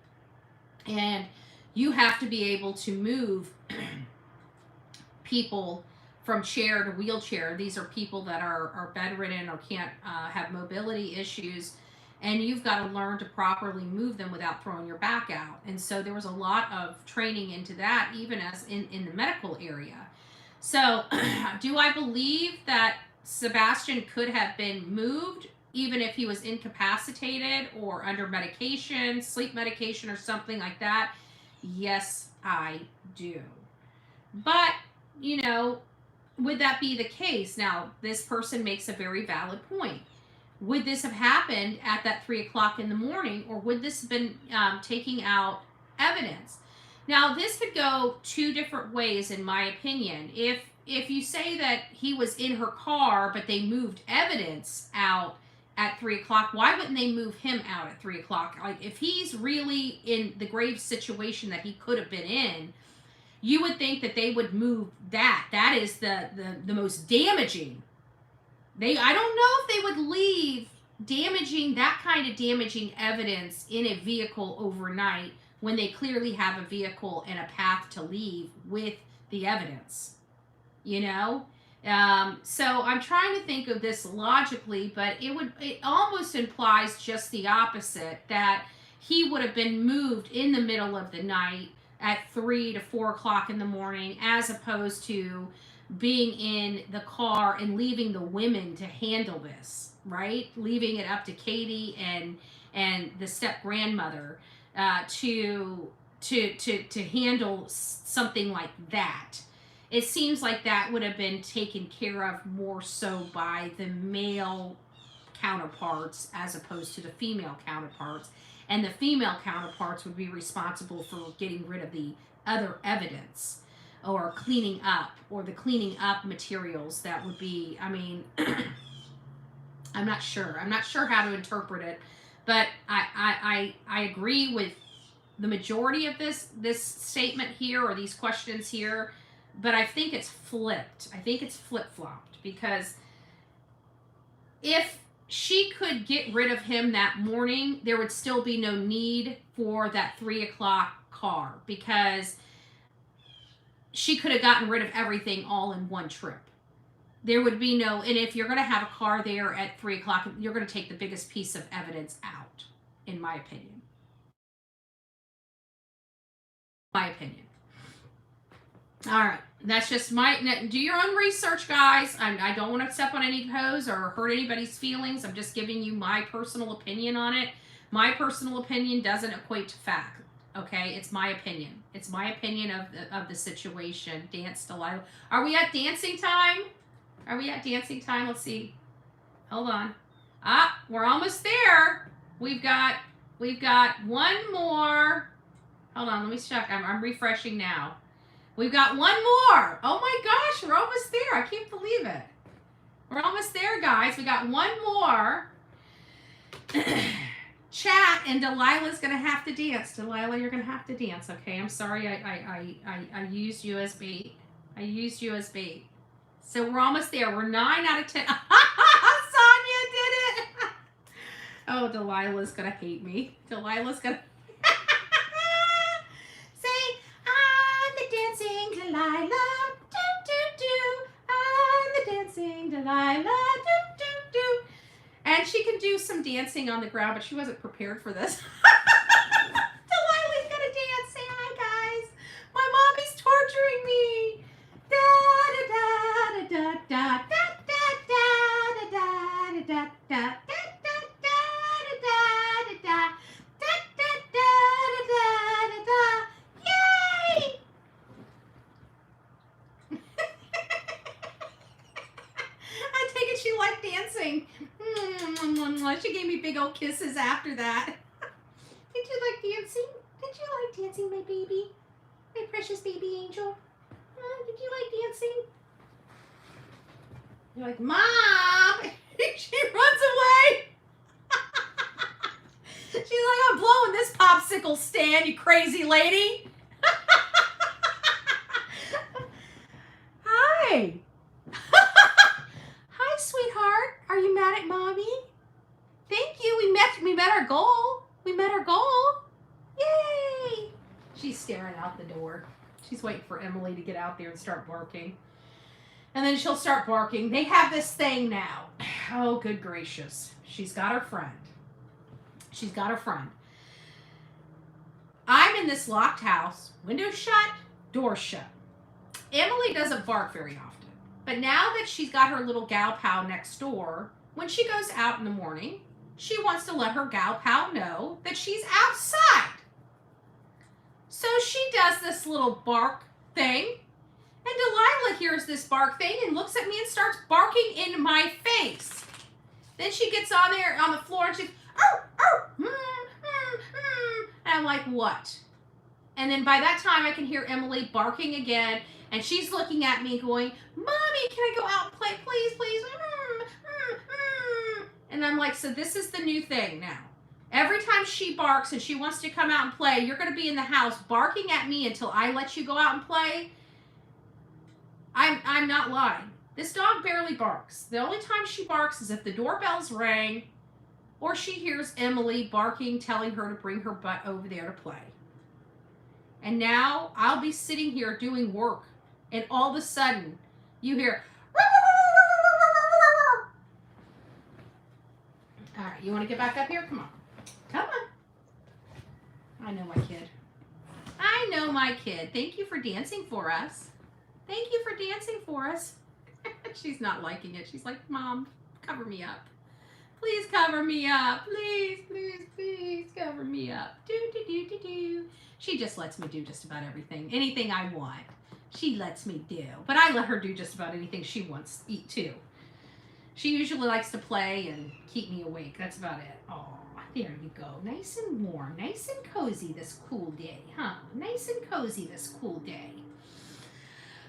And you have to be able to move people from chair to wheelchair. These are people that are bedridden or can't have mobility issues, and you've got to learn to properly move them without throwing your back out. And so there was a lot of training into that, even as in the medical area. So do I believe that Sebastian could have been moved even if he was incapacitated or under medication, sleep medication or something like that? Yes, I do. But, you know, would that be the case? Now, this person makes a very valid point. Would this have happened at that 3 o'clock in the morning, or would this have been taking out evidence? Now, this could go 2 different ways, in my opinion. If you say that he was in her car, but they moved evidence out at 3 o'clock, why wouldn't they move him out at 3 o'clock? Like, if he's really in the grave situation that he could have been in, you would think that they would move that. That is the most damaging. I don't know if they would leave that kind of damaging evidence in a vehicle overnight when they clearly have a vehicle and a path to leave with the evidence, you know? So I'm trying to think of this logically, but it almost implies just the opposite, that he would have been moved in the middle of the night at 3 to 4 o'clock in the morning, as opposed to being in the car and leaving the women to handle this, right? Leaving it up to Katie and the step grandmother to handle something like that. It seems like that would have been taken care of more so by the male counterparts as opposed to the female counterparts. And the female counterparts would be responsible for getting rid of the other evidence, or cleaning up, or the cleaning up materials that would be, I mean, I'm not sure how to interpret it, but I agree with the majority of this statement here, or these questions here, but I think it's flipped. I think it's flip-flopped, because if she could get rid of him that morning, there would still be no need for that 3 o'clock car, because she could have gotten rid of everything all in one trip. There would be no, and if you're going to have a car there at 3 o'clock, you're going to take the biggest piece of evidence out, in my opinion. All right, that's just do your own research, guys. I don't want to step on any toes or hurt anybody's feelings. I'm just giving you my personal opinion on it. My personal opinion doesn't equate to fact. Okay, it's my opinion. It's my opinion of the situation. Dance Delilah. Are we at dancing time? Let's see. Hold on. We're almost there. We've got one more. Hold on, let me check. I'm refreshing now. We've got one more. Oh my gosh, we're almost there. I can't believe it. We're almost there, guys. We got one more. Chat, and Delilah's gonna have to dance. Delilah, you're gonna have to dance, okay? I'm sorry I used you as bait. I used you as bait. So we're almost there. We're 9 out of 10. Sonia did it. Oh, Delilah's gonna hate me. Delilah's gonna say, I'm the dancing Delilah. Do do do. I'm the dancing Delilah. Do do do. And she can do some dancing on the ground, but she wasn't prepared for this. Delilah's gonna dance. Say hi, guys. My mommy's torturing me. Da da da da da da da da da da da da. She gave me big old kisses after that. Did you like dancing? Did you like dancing, my baby? My precious baby angel? Did you like dancing? You're like, Mom! She runs away. She's like, I'm blowing this popsicle stand, you crazy lady. Hi. Hi, sweetheart. Are you mad at Mommy? Thank you. We met our goal. We met our goal. Yay! She's staring out the door. She's waiting for Emily to get out there and start barking. And then she'll start barking. They have this thing now. Oh, good gracious. She's got her friend. She's got her friend. I'm in this locked house. Windows shut, doors shut. Emily doesn't bark very often. But now that she's got her little gal pal next door, when she goes out in the morning, she wants to let her gal pal know that she's outside. So she does this little bark thing, and Delilah hears this bark thing and looks at me and starts barking in my face. Then she gets on there on the floor and she's, and I'm like, what? And then by that time I can hear Emily barking again, and she's looking at me going, Mommy, can I go out and play, please, please? And I'm like, so this is the new thing now. Every time she barks and she wants to come out and play, you're going to be in the house barking at me until I let you go out and play. I'm not lying. This dog barely barks. The only time she barks is if the doorbell's rang or she hears Emily barking, telling her to bring her butt over there to play. And now I'll be sitting here doing work, and all of a sudden you hear, all right, you want to get back up here? Come on. Come on. I know my kid. I know my kid. Thank you for dancing for us. Thank you for dancing for us. She's not liking it. She's like, Mom, cover me up. Please cover me up. Please, please, please cover me up. Do, do, do, do, do. She just lets me do just about everything. Anything I want, she lets me do. But I let her do just about anything she wants to eat too. She usually likes to play and keep me awake. That's about it. Oh, there you go. Nice and warm. Nice and cozy this cool day, huh? Nice and cozy this cool day.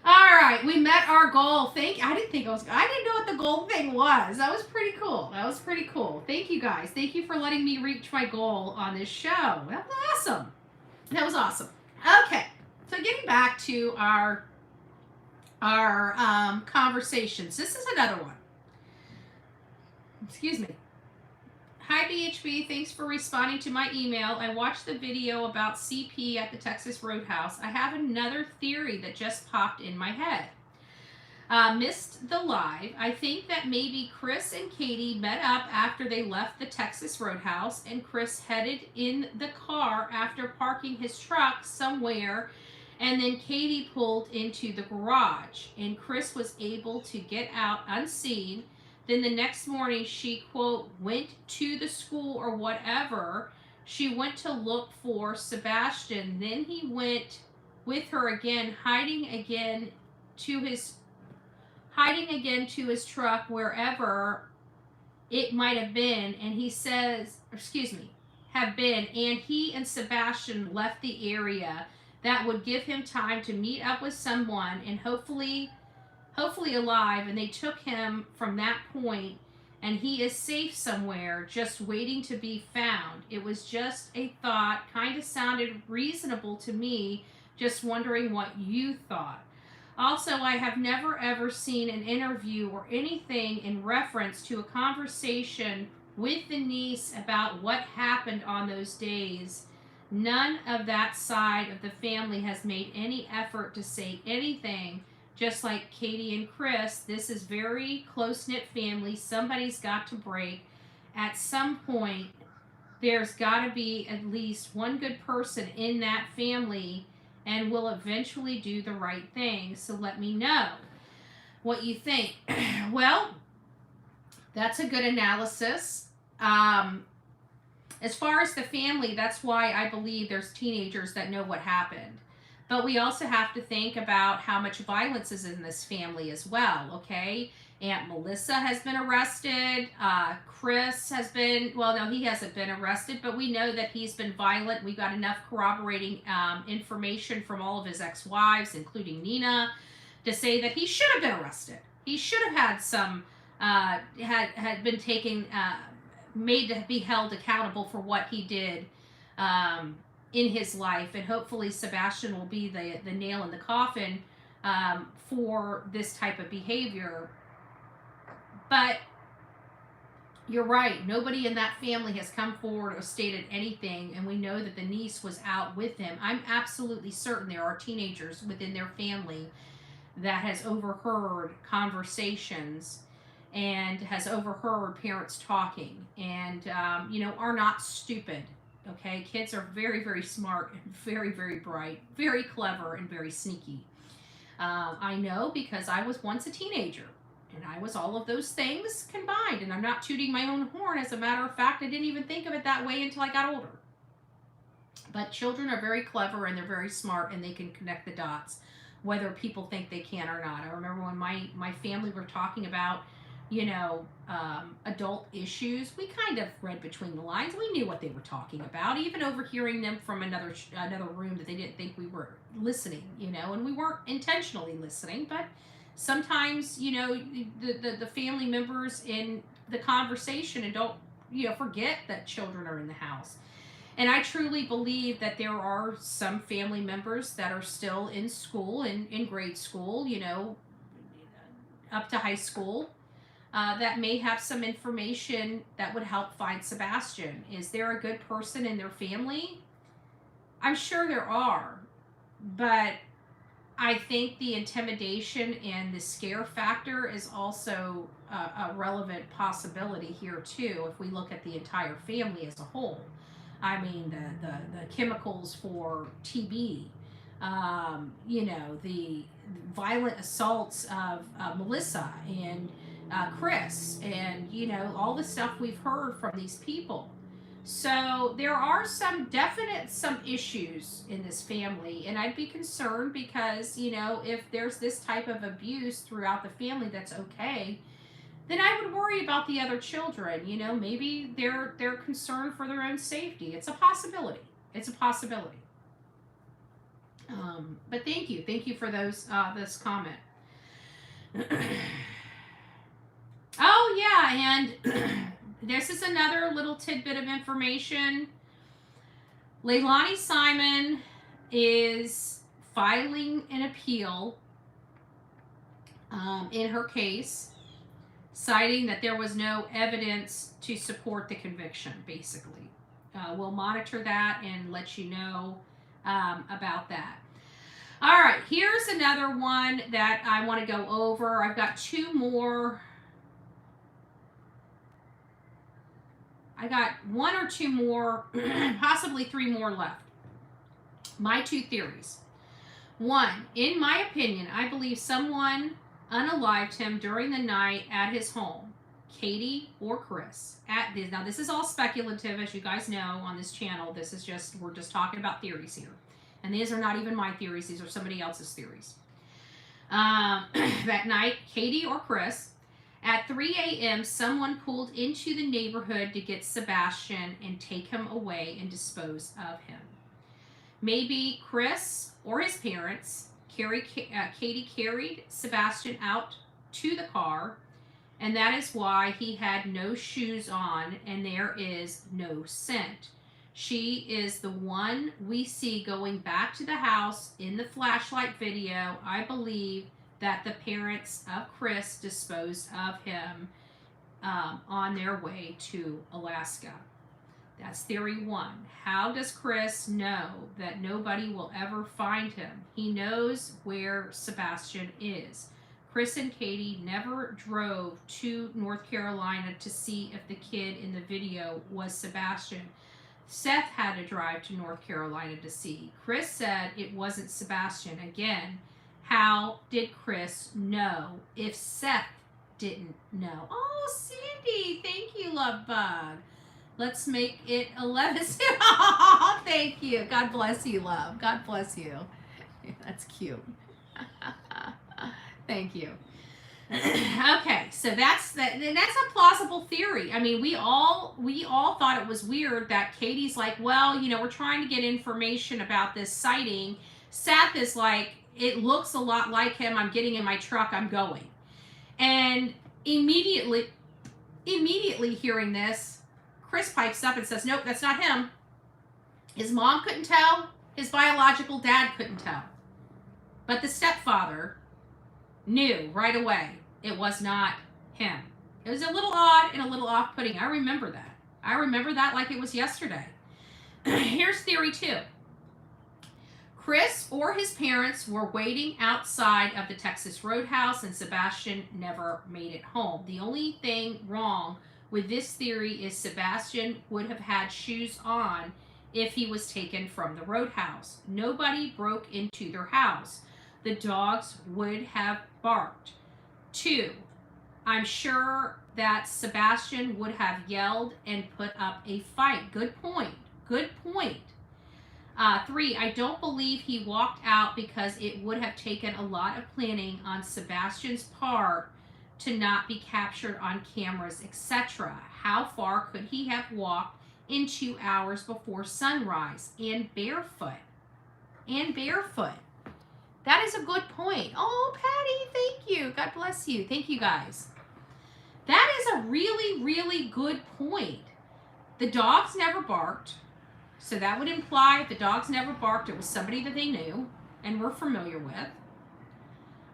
All right, we met our goal. I didn't know what the goal thing was. That was pretty cool. That was pretty cool. Thank you guys. Thank you for letting me reach my goal on this show. That was awesome. That was awesome. Okay, so getting back to our conversations. This is another one. Excuse me. Hi, BHB. Thanks for responding to my email. I watched the video about CP at the Texas Roadhouse. I have another theory that just popped in my head. Missed the live. I think that maybe Chris and Katie met up after they left the Texas Roadhouse, and Chris headed in the car after parking his truck somewhere, and then Katie pulled into the garage, and Chris was able to get out unseen. Then the next morning, she, quote, went to the school or whatever. She went to look for Sebastian. Then he went with her again, hiding again to his truck, wherever it might have been. And he says, and he and Sebastian left the area. that would give him time to meet up with someone and hopefully alive, and they took him from that point, and he is safe somewhere just waiting to be found. It was just a thought, kind of sounded reasonable to me, just wondering what you thought. Also, I have never ever seen an interview or anything in reference to a conversation with the niece about what happened on those days. None of that side of the family has made any effort to say anything. Just like Katie and Chris, this is very close-knit family. Somebody's got to break. At some point, there's got to be at least one good person in that family and will eventually do the right thing. So let me know what you think. Well, that's a good analysis. As far as the family, that's why I believe there's teenagers that know what happened. But we also have to think about how much violence is in this family as well, okay? Aunt Melissa has been arrested. Chris has been, well, no, he hasn't been arrested, but we know that he's been violent. We got enough corroborating information from all of his ex-wives, including Nina, to say that he should have been arrested. He should have had some, had been taken, made to be held accountable for what he did in his life. And hopefully Sebastian will be the nail in the coffin for this type of behavior. But you're right. Nobody in that family has come forward or stated anything, and we know that the niece was out with him. I'm absolutely certain there are teenagers within their family that has overheard conversations and has overheard parents talking and, are not stupid. Okay, kids are very, very smart and very, very bright, very clever, and very sneaky. I know because I was once a teenager. And I was all of those things combined. And I'm not tooting my own horn. As a matter of fact, I didn't even think of it that way until I got older. But children are very clever and they're very smart and they can connect the dots, whether people think they can or not. I remember when my family were talking about, adult issues, we kind of read between the lines. We knew what they were talking about, even overhearing them from another room that they didn't think we were listening, and we weren't intentionally listening, but sometimes, the family members in the conversation and don't, forget that children are in the house. And I truly believe that there are some family members that are still in school, in grade school, up to high school, that may have some information that would help find Sebastian. Is there a good person in their family? I'm sure there are, but I think the intimidation and the scare factor is also a relevant possibility here too, if we look at the entire family as a whole. I mean, the chemicals for TB, the violent assaults of Melissa and Chris, and all the stuff we've heard from these people. So there are some issues in this family, and I'd be concerned because, if there's this type of abuse throughout the family that's okay, then I would worry about the other children. Maybe they're concerned for their own safety. It's a possibility. But thank you for those this comment. Oh yeah, and this is another little tidbit of information. Leilani Simon is filing an appeal in her case, citing that there was no evidence to support the conviction, basically. We'll monitor that and let you know about that. All right, here's another one that I want to go over. I've got two more. I got one or two more, possibly three more left. My two theories. One, in my opinion, I believe someone unalived him during the night at his home, Katie or Chris. Now, this is all speculative, as you guys know on this channel. We're just talking about theories here. And these are not even my theories. These are somebody else's theories. That night, Katie or Chris, at 3 a.m., someone pulled into the neighborhood to get Sebastian and take him away and dispose of him. Maybe Chris or his parents, Katie carried Sebastian out to the car, and that is why he had no shoes on and there is no scent. She is the one we see going back to the house in the flashlight video. I believe that the parents of Chris disposed of him on their way to Alaska. That's theory one. How does Chris know that nobody will ever find him? He knows where Sebastian is. Chris and Katie never drove to North Carolina to see if the kid in the video was Sebastian. Seth had to drive to North Carolina to see. Chris said it wasn't Sebastian. Again, how did Chris know if Seth didn't know? Oh, Sandy, thank you, love bug. Let's make it 11. Oh, thank you. God bless you, love. God bless you. That's cute. Thank you. Okay, so that's a plausible theory. I mean, we all thought it was weird that Katie's like, well, you know, we're trying to get information about this sighting. Seth is like, it looks a lot like him. I'm getting in my truck. I'm going. And immediately hearing this, Chris pipes up and says, nope, that's not him. His mom couldn't tell. His biological dad couldn't tell. But the stepfather knew right away it was not him. It was a little odd and a little off-putting. I remember that. I remember that like it was yesterday. Here's theory 2. Chris or his parents were waiting outside of the Texas Roadhouse and Sebastian never made it home. The only thing wrong with this theory is Sebastian would have had shoes on if he was taken from the Roadhouse. Nobody broke into their house. The dogs would have barked. 2, I'm sure that Sebastian would have yelled and put up a fight. Good point. Good point. 3, I don't believe he walked out because it would have taken a lot of planning on Sebastian's part to not be captured on cameras, etc. How far could he have walked in 2 hours before sunrise and barefoot? And barefoot. That is a good point. Oh, Patty, thank you. God bless you. Thank you, guys. That is a really, really good point. The dogs never barked. So that would imply if the dogs never barked, it was somebody that they knew and were familiar with.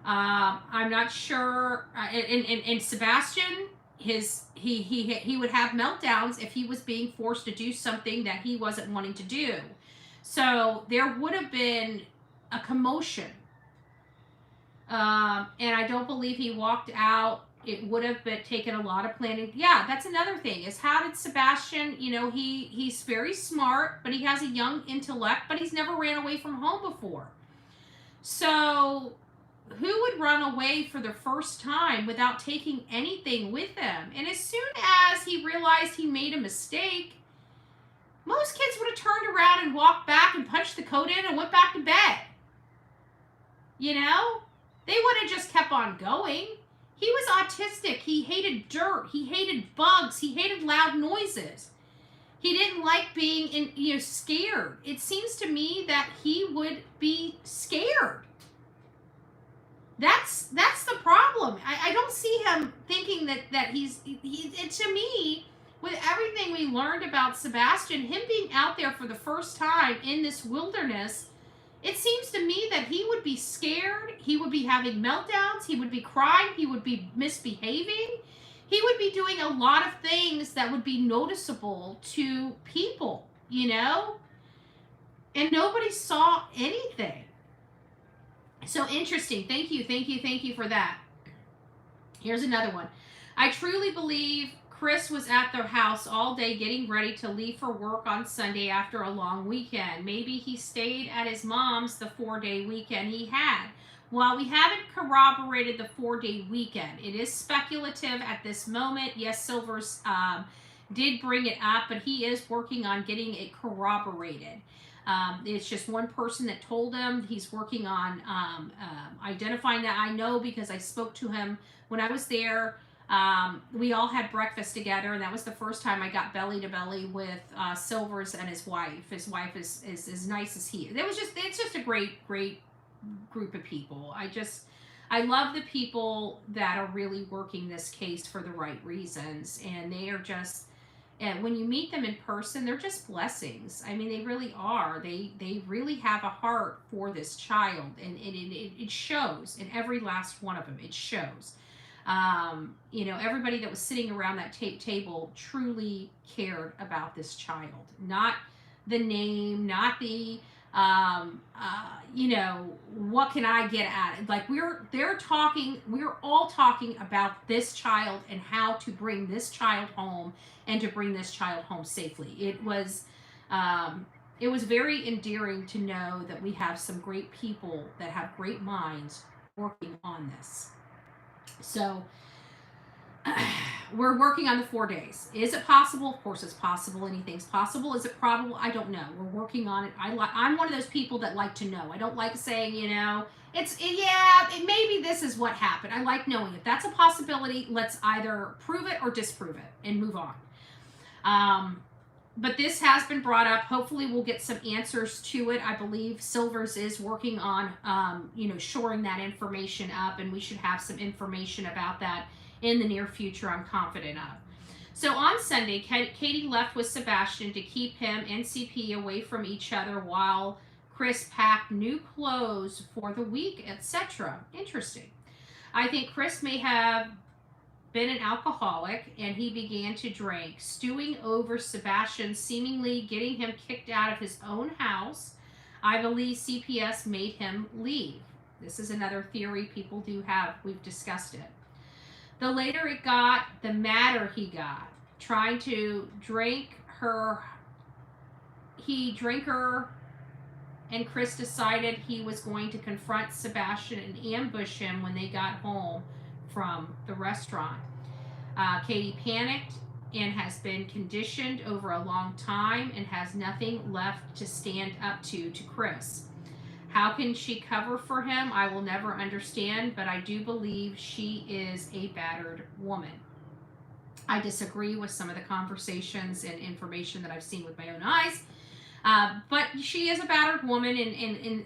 I'm not sure. And Sebastian, he would have meltdowns if he was being forced to do something that he wasn't wanting to do. So there would have been a commotion. And I don't believe he walked out. It would have taken a lot of planning. Yeah, that's another thing, is how did Sebastian, you know, he's very smart, but he has a young intellect, but he's never ran away from home before. So who would run away for the first time without taking anything with them? And as soon as he realized he made a mistake, most kids would have turned around and walked back and punched the coat in and went back to bed. You know? They would have just kept on going. He was autistic. He hated dirt. He hated bugs. He hated loud noises. He didn't like being scared. It seems to me that he would be scared. That's the problem. I don't see him thinking that he's to me, with everything we learned about Sebastian, him being out there for the first time in this wilderness, it seems to me that he would be scared, he would be having meltdowns, he would be crying, he would be misbehaving, he would be doing a lot of things that would be noticeable to people, you know? And nobody saw anything. So interesting. Thank you for that. Here's another one. I truly believe Chris was at their house all day getting ready to leave for work on Sunday after a long weekend. Maybe he stayed at his mom's the 4-day weekend he had. While we haven't corroborated the 4-day weekend, it is speculative at this moment. Yes, Silvers did bring it up, but he is working on getting it corroborated. It's just one person that told him. He's working on identifying that. I know because I spoke to him when I was there. We all had breakfast together, and that was the first time I got belly to belly with Silvers and his wife. His wife is as nice as he is. It's just a great group of people. I love the people that are really working this case for the right reasons, and they are just, and when you meet them in person, they're just blessings. I mean, they really are. They really have a heart for this child, and it shows in every last one of them. It shows. Everybody that was sitting around that table truly cared about this child, not the name, not the what can I get at it? Like we're all talking about this child and how to bring this child home and to bring this child home safely. It was very endearing to know that we have some great people that have great minds working on this. So we're working on the 4 days. Is it possible? Of course it's possible. Anything's possible. Is it probable? I don't know. We're working on it. I'm one of those people that like to know. I don't like saying, maybe this is what happened. I like knowing if that's a possibility, let's either prove it or disprove it and move on. But this has been brought up. Hopefully we'll get some answers to it. I believe Silvers is working on, shoring that information up, and we should have some information about that in the near future, I'm confident of. So on Sunday, Katie left with Sebastian to keep him and CP away from each other while Chris packed new clothes for the week, etc. Interesting. I think Chris may have been an alcoholic, and he began to drink, stewing over Sebastian, seemingly getting him kicked out of his own house. I believe CPS made him leave. This is another theory people do have. We've discussed it. The later it got, the madder he got, trying to drink her. He drank her, and Chris decided he was going to confront Sebastian and ambush him when they got home from the restaurant. Katie panicked and has been conditioned over a long time and has nothing left to stand up to Chris. How can she cover for him? I will never understand, but I do believe she is a battered woman. I disagree with some of the conversations and information that I've seen with my own eyes. But she is a battered woman, and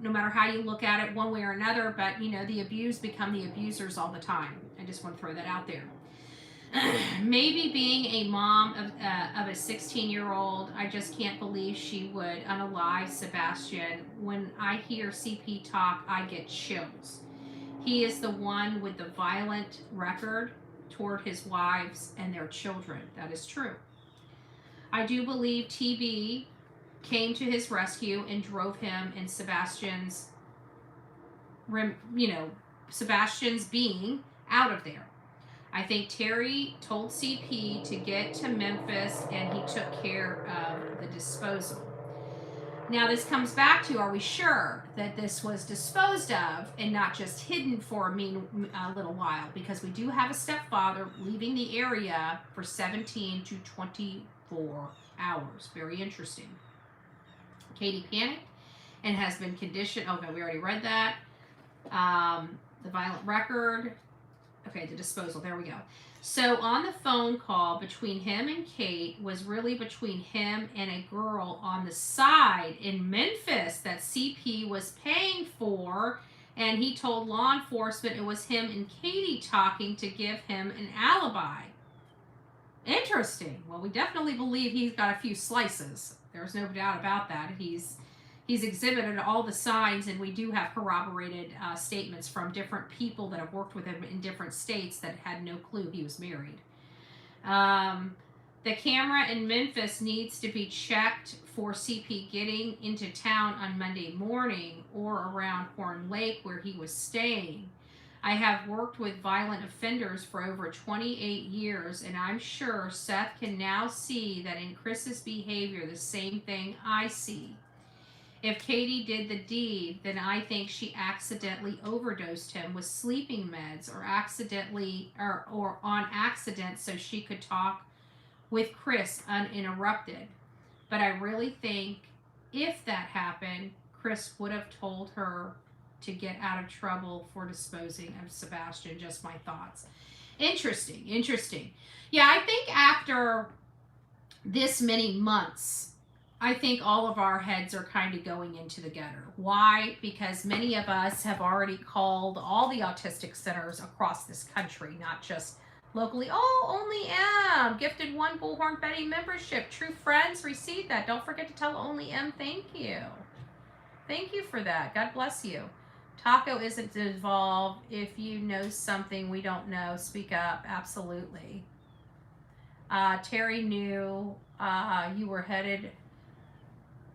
no matter how you look at it, one way or another. But the abused become the abusers all the time. I just want to throw that out there. Maybe being a mom of a 16-year-old, I just can't believe she would unalive Sebastian. When I hear CP talk, I get chills. He is the one with the violent record toward his wives and their children. That is true. I do believe TB came to his rescue and drove him and Sebastian's being out of there. I think Terry told CP to get to Memphis, and he took care of the disposal. Now this comes back to, are we sure that this was disposed of and not just hidden for a little while? Because we do have a stepfather leaving the area for 17 to 24 hours. Very interesting. Katie panicked and has been conditioned. Okay, we already read that. The violent record. Okay, the disposal. There we go. So on the phone call between him and Kate was really between him and a girl on the side in Memphis that CP was paying for, and he told law enforcement it was him and Katie talking to give him an alibi. Interesting. Well, we definitely believe he's got a few slices. There's no doubt about that. He's exhibited all the signs, and we do have corroborated statements from different people that have worked with him in different states that had no clue he was married. The camera in Memphis needs to be checked for CP getting into town on Monday morning or around Horn Lake where he was staying. I have worked with violent offenders for over 28 years, and I'm sure Seth can now see that in Chris's behavior the same thing I see. If Katie did the deed, then I think she accidentally overdosed him with sleeping meds or on accident so she could talk with Chris uninterrupted. But I really think if that happened, Chris would have told her to get out of trouble for disposing of Sebastian. Just my thoughts. Interesting, interesting. Yeah, I think after this many months, I think all of our heads are kind of going into the gutter. Why? Because many of us have already called all the autistic centers across this country, not just locally. Oh, only M gifted 1 Bullhorn Betty membership. True friends received that. Don't forget to tell only M thank you. Thank you for that. God bless you. Taco isn't involved. If you know something we don't know, speak up. Absolutely. Terry knew you were headed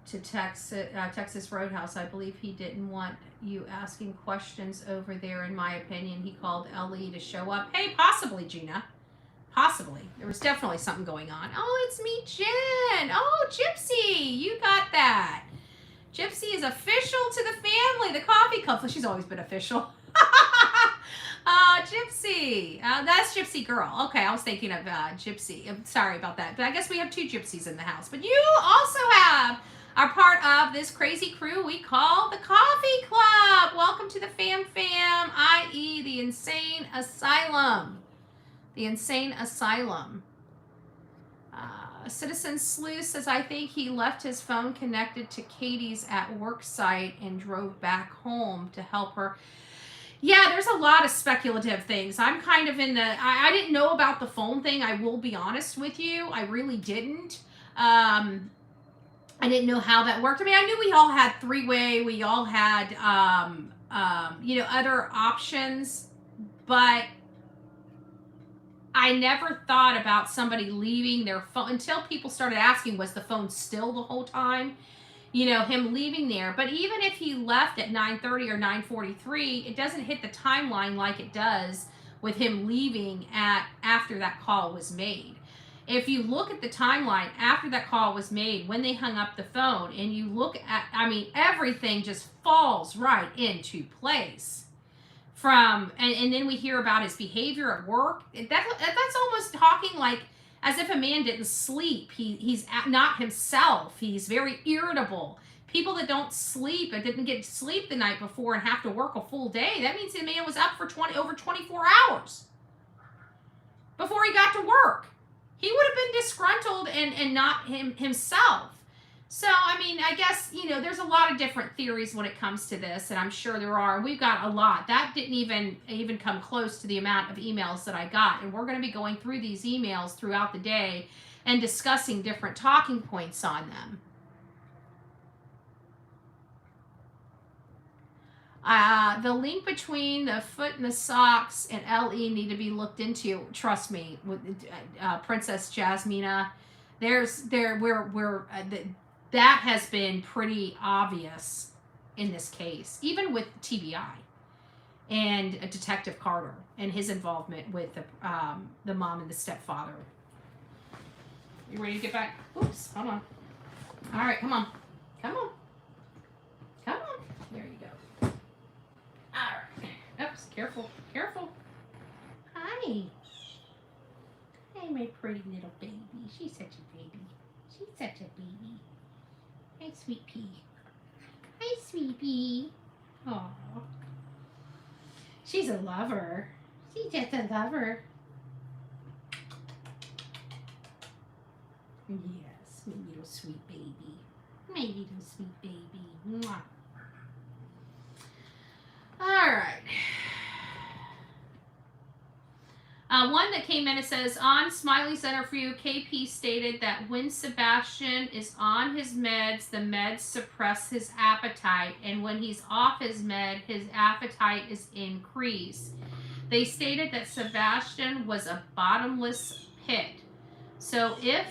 to Texas Roadhouse. I believe he didn't want you asking questions over there. In my opinion, he called Ellie to show up. Hey, possibly, Gina. Possibly. There was definitely something going on. Oh, it's me, Jen. Oh, Gypsy. You got that. Gypsy is official to the family. The coffee cup. She's always been official. Gypsy. That's Gypsy Girl. Okay, I was thinking of Gypsy. I'm sorry about that. But I guess we have 2 Gypsies in the house. But you also are part of this crazy crew we call the Coffee Club. Welcome to the fam, i.e. the Insane Asylum. The Insane Asylum. Citizen Sleuth says, I think he left his phone connected to Katie's at work site and drove back home to help her. Yeah, there's a lot of speculative things. I'm kind of in the, I didn't know about the phone thing. I will be honest with you. I really didn't. I didn't know how that worked. I mean, I knew we all had 3-way. We all had, other options. But I never thought about somebody leaving their phone until people started asking, was the phone still the whole time? Him leaving there. But even if he left at 9:30 or 9:43, it doesn't hit the timeline like it does with him leaving after that call was made. If you look at the timeline after that call was made, when they hung up the phone, and you look at, everything just falls right into place. And then we hear about his behavior at work. That's almost talking like as if a man didn't sleep. He's not himself. He's very irritable. People that don't sleep and didn't get sleep the night before and have to work a full day, that means the man was up for over 24 hours before he got to work. He would have been disgruntled and not himself. So, I guess, there's a lot of different theories when it comes to this, and I'm sure there are. We've got a lot. That didn't even come close to the amount of emails that I got, and we're going to be going through these emails throughout the day and discussing different talking points on them. The link between the foot and the socks and LE need to be looked into. Trust me, with Princess Jasmina, that has been pretty obvious in this case, even with TBI and Detective Carter and his involvement with the mom and the stepfather. You ready to get back? Oops, hold on. All right, come on. Come on. Come on. There you go. All right. Oops, careful. Careful. Hi. Hey, my pretty little baby. She's such a baby. She's such a baby. Hi, Sweet Pea. Hi, Sweet Pea. Aww. She's a lover. She's just a lover. Yes, my little sweet baby. My little sweet baby. Mwah. All right. One that came in, it says, on Smiley's interview, KP stated that when Sebastian is on his meds, the meds suppress his appetite, and when he's off his med, his appetite is increased. They stated that Sebastian was a bottomless pit. So if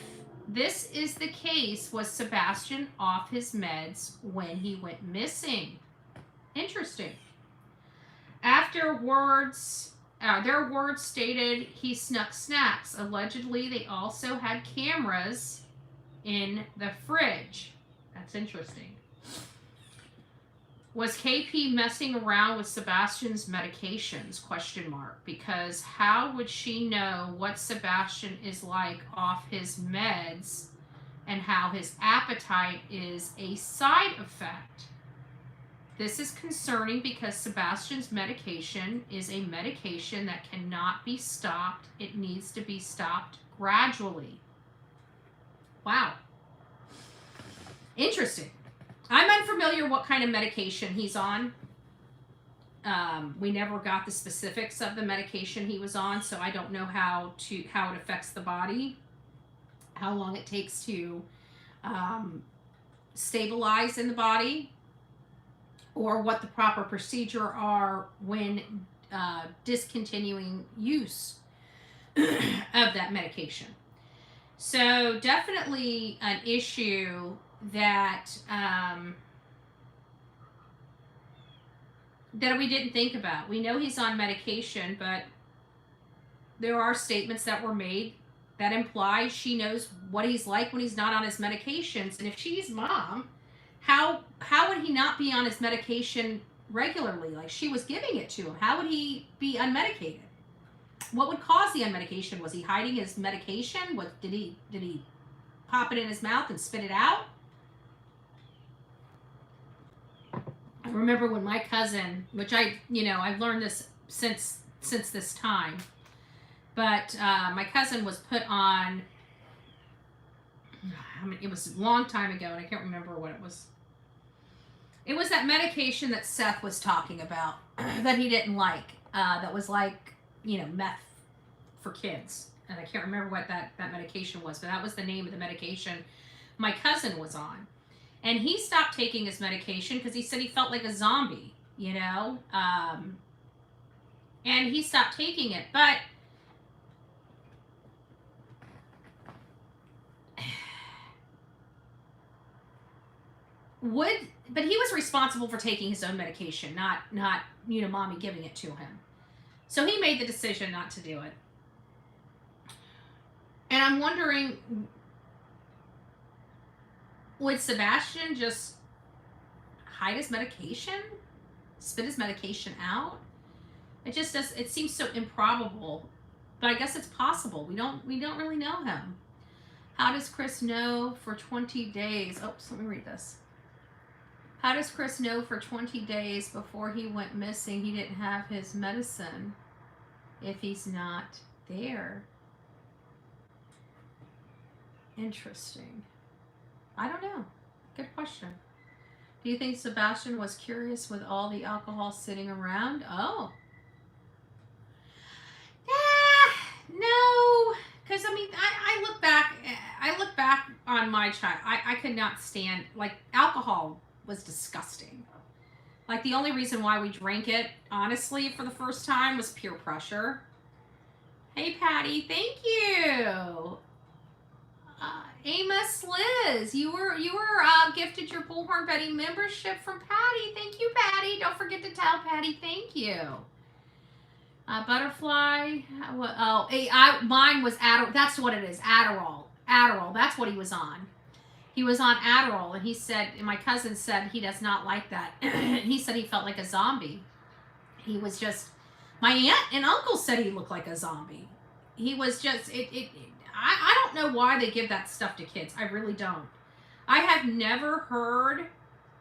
this is the case, was Sebastian off his meds when he went missing? Interesting. Afterwards, their words stated he snuck snacks. Allegedly, they also had cameras in the fridge. That's interesting. Was KP messing around with Sebastian's medications? Question mark. Because how would she know what Sebastian is like off his meds and how his appetite is a side effect? This is concerning because Sebastian's medication is a medication that cannot be stopped. It needs to be stopped gradually. Wow. Interesting. I'm unfamiliar what kind of medication he's on. We never got the specifics of the medication he was on, so I don't know how it affects the body, how long it takes to stabilize in the body, or what the proper procedure are when discontinuing use of that medication. So definitely an issue that that we didn't think about. We know he's on medication, but there are statements that were made that imply she knows what he's like when he's not on his medications. And if she's mom, how would he not be on his medication regularly? Like, she was giving it to him. How would he be unmedicated? What would cause the unmedication? Was he hiding his medication? What did he pop it in his mouth and spit it out? I remember when my cousin, which I've learned this since this time, but my cousin was put on, it was a long time ago, and I can't remember what it was. It was that medication that Seth was talking about that he didn't like, that was like, meth for kids. And I can't remember what that medication was, but that was the name of the medication my cousin was on. And he stopped taking his medication because he said he felt like a zombie, and he stopped taking it. But he was responsible for taking his own medication, not mommy giving it to him. So he made the decision not to do it. And I'm wondering, would Sebastian just hide his medication? Spit his medication out? It seems so improbable, but I guess it's possible. We don't really know him. How does Chris know for 20 days? Oops, let me read this. How does Chris know for 20 days before he went missing he didn't have his medicine if he's not there? Interesting. I don't know. Good question. Do you think Sebastian was curious with all the alcohol sitting around? Oh. No. Because, I look back on my child. I could not stand, alcohol was disgusting. Like, the only reason why we drank it, honestly, for the first time was peer pressure. Hey, Patty, thank you. Amos Liz, you were gifted your Bullhorn Betty membership from Patty. Thank you, Patty. Don't forget to tell Patty thank you. Butterfly. Mine was Adderall. That's what it is. Adderall. That's what he was on. He was on Adderall, and he said, and my cousin said he does not like that. He said he felt like a zombie. He was just, my aunt and uncle said he looked like a zombie. He was just, I don't know why they give that stuff to kids. I really don't. I have never heard,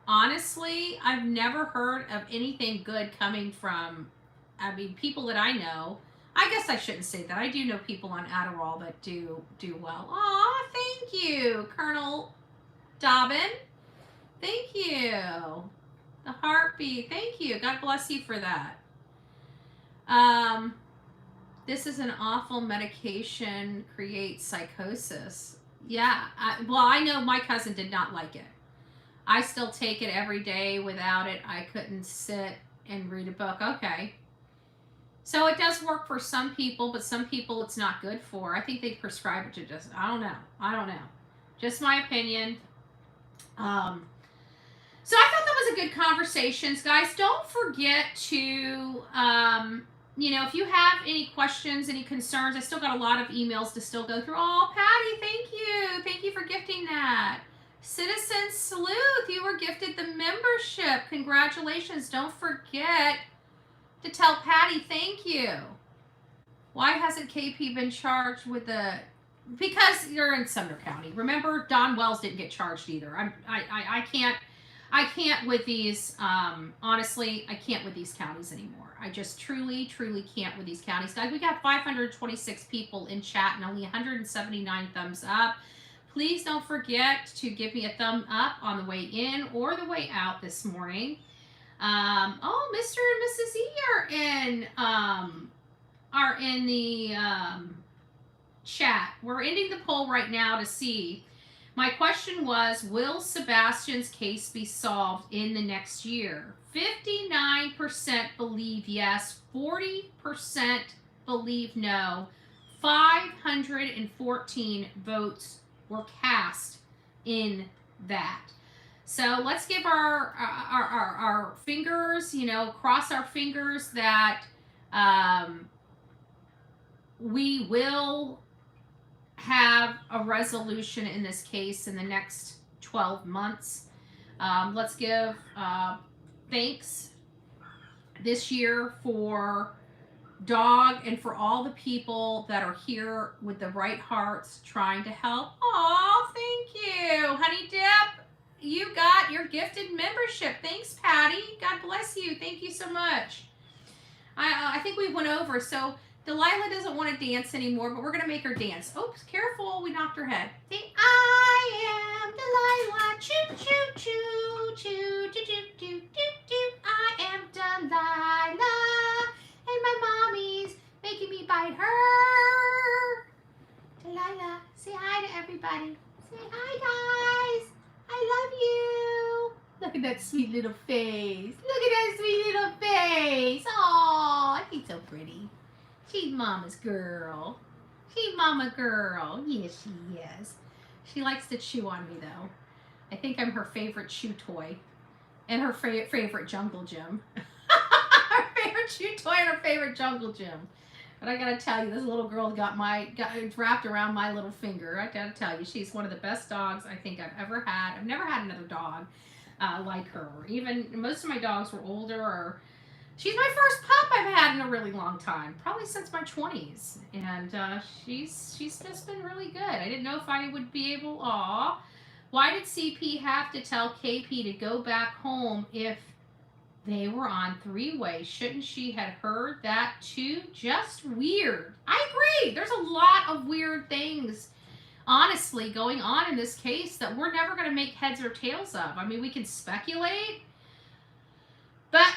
honestly, I've never heard of anything good coming from, people that I know. I guess I shouldn't say that. I do know people on Adderall that do well. Aw, thank you, Colonel Dobbin. Thank you. The heartbeat. Thank you. God bless you for that. This is an awful medication, creates psychosis. Yeah, I know my cousin did not like it. I still take it every day. Without it, I couldn't sit and read a book. Okay. So it does work for some people, but some people it's not good for. I think they prescribe it to just, I don't know. Just my opinion. So I thought that was a good conversation. Guys, don't forget to, if you have any questions, any concerns, I still got a lot of emails to still go through. Oh, Patty, thank you. Thank you for gifting that. Citizen Sleuth, you were gifted the membership. Congratulations. Don't forget to tell Patty thank you. Why hasn't KP been charged with because you're in Sumner County. Remember, Don Wells didn't get charged either. I can't. I can't with these, honestly, I can't with these counties anymore. I just truly, truly can't with these counties. Guys, we got 526 people in chat and only 179 thumbs up. Please don't forget to give me a thumb up on the way in or the way out this morning. Oh, Mr. and Mrs. E are in the chat. We're ending the poll right now to see. My question was, will Sebastian's case be solved in the next year? 59% believe yes, 40% believe no. 514 votes were cast in that. So let's give our fingers, cross our fingers that we will have a resolution in this case in the next 12 months. Let's give thanks this year for Dog and for all the people that are here with the right hearts trying to help. Oh, thank you. Honey Dip, you got your gifted membership. Thanks, Patty. God bless you. Thank you so much. I think we went over. So Delilah doesn't want to dance anymore, but we're going to make her dance. Oops, careful. We knocked her head. See, I am Delilah. Choo, choo, choo, choo, choo, choo, choo, choo, choo. I am Delilah. And my mommy's making me bite her. Delilah, say hi to everybody. Say hi, guys. I love you. Look at that sweet little face. Look at that sweet little face. Oh, she's so pretty. She's mama's girl. She's mama girl. Yes, she is. She likes to chew on me, though. I think I'm her favorite chew toy. And her favorite jungle gym. Her favorite chew toy and her favorite jungle gym. But I gotta tell you, this little girl got wrapped around my little finger. I gotta tell you, she's one of the best dogs I think I've ever had. I've never had another dog like her. Even most of my dogs were older, or she's my first pup I've had in a really long time, probably since my 20s. And she's just been really good. I didn't know if I would be able. Aw, why did CP have to tell KP to go back home if they were on three-way? Shouldn't she have heard that too? Just weird. I agree. There's a lot of weird things, honestly, going on in this case that we're never going to make heads or tails of. I mean, we can speculate, but,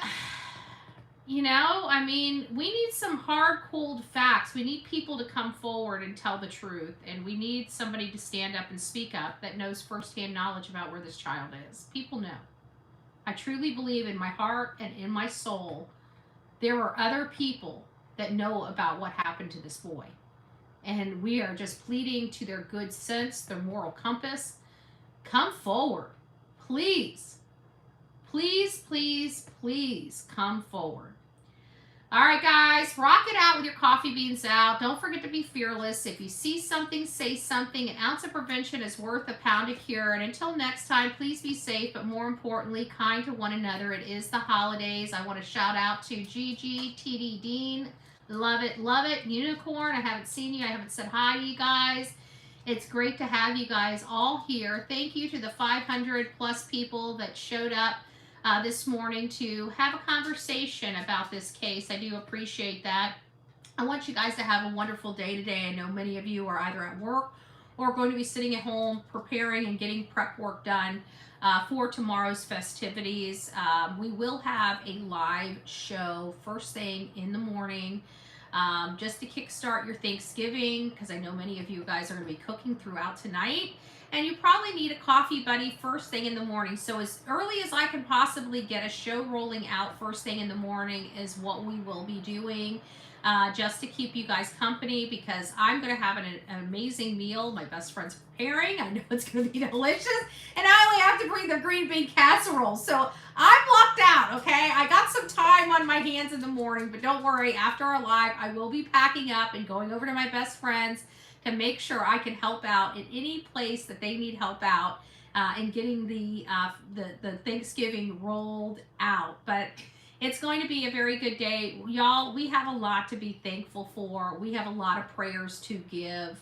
we need some hard, cold facts. We need people to come forward and tell the truth, and we need somebody to stand up and speak up that knows firsthand knowledge about where this child is. People know. I truly believe in my heart and in my soul, there are other people that know about what happened to this boy. And we are just pleading to their good sense, their moral compass. Come forward. Please. Please, please, please come forward. All right, guys, rock it out with your coffee beans out. Don't forget to be fearless. If you see something, say something. An ounce of prevention is worth a pound of cure. And until next time, please be safe, but more importantly, kind to one another. It is the holidays. I want to shout out to Gigi, TD Dean. Love it, love it. Unicorn, I haven't seen you. I haven't said hi to you guys. It's great to have you guys all here. Thank you to the 500 plus people that showed up this morning to have a conversation about this case. I do appreciate that. I want you guys to have a wonderful day today. I know many of you are either at work or going to be sitting at home preparing and getting prep work done for tomorrow's festivities. We will have a live show first thing in the morning just to kickstart your Thanksgiving, because I know many of you guys are going to be cooking throughout tonight. And you probably need a coffee buddy first thing in the morning. So as early as I can possibly get a show rolling out first thing in the morning is what we will be doing, just to keep you guys company, because I'm going to have an amazing meal. My best friend's preparing. I know it's going to be delicious. And I only have to bring the green bean casserole. So I'm blocked out, okay? I got some time on my hands in the morning, but don't worry. After our live, I will be packing up and going over to my best friend's to make sure I can help out in any place that they need help out in getting the Thanksgiving rolled out. But it's going to be a very good day. Y'all, we have a lot to be thankful for. We have a lot of prayers to give.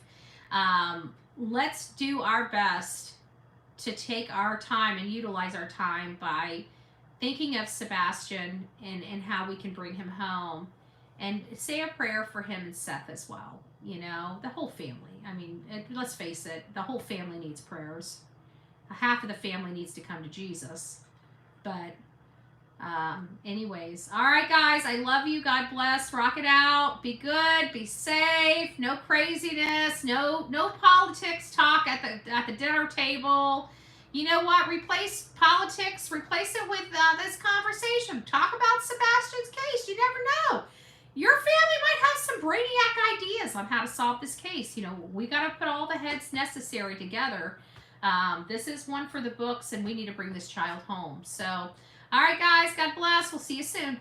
Let's do our best to take our time and utilize our time by thinking of Sebastian and how we can bring him home, and say a prayer for him and Seth as well. You know, the whole family. I mean, let's face it, the whole family needs prayers. Half of the family needs to come to Jesus. But anyways, all right, guys, I love you. God bless. Rock it out. Be good. Be safe. No craziness. No politics talk at the dinner table. You know what? Replace politics. Replace it with this conversation. Talk about Sebastian's case. You never know. Your family might have some brainiac ideas on how to solve this case. You know, we got to put all the heads necessary together. This is one for the books, and we need to bring this child home. So, all right, guys, God bless. We'll see you soon.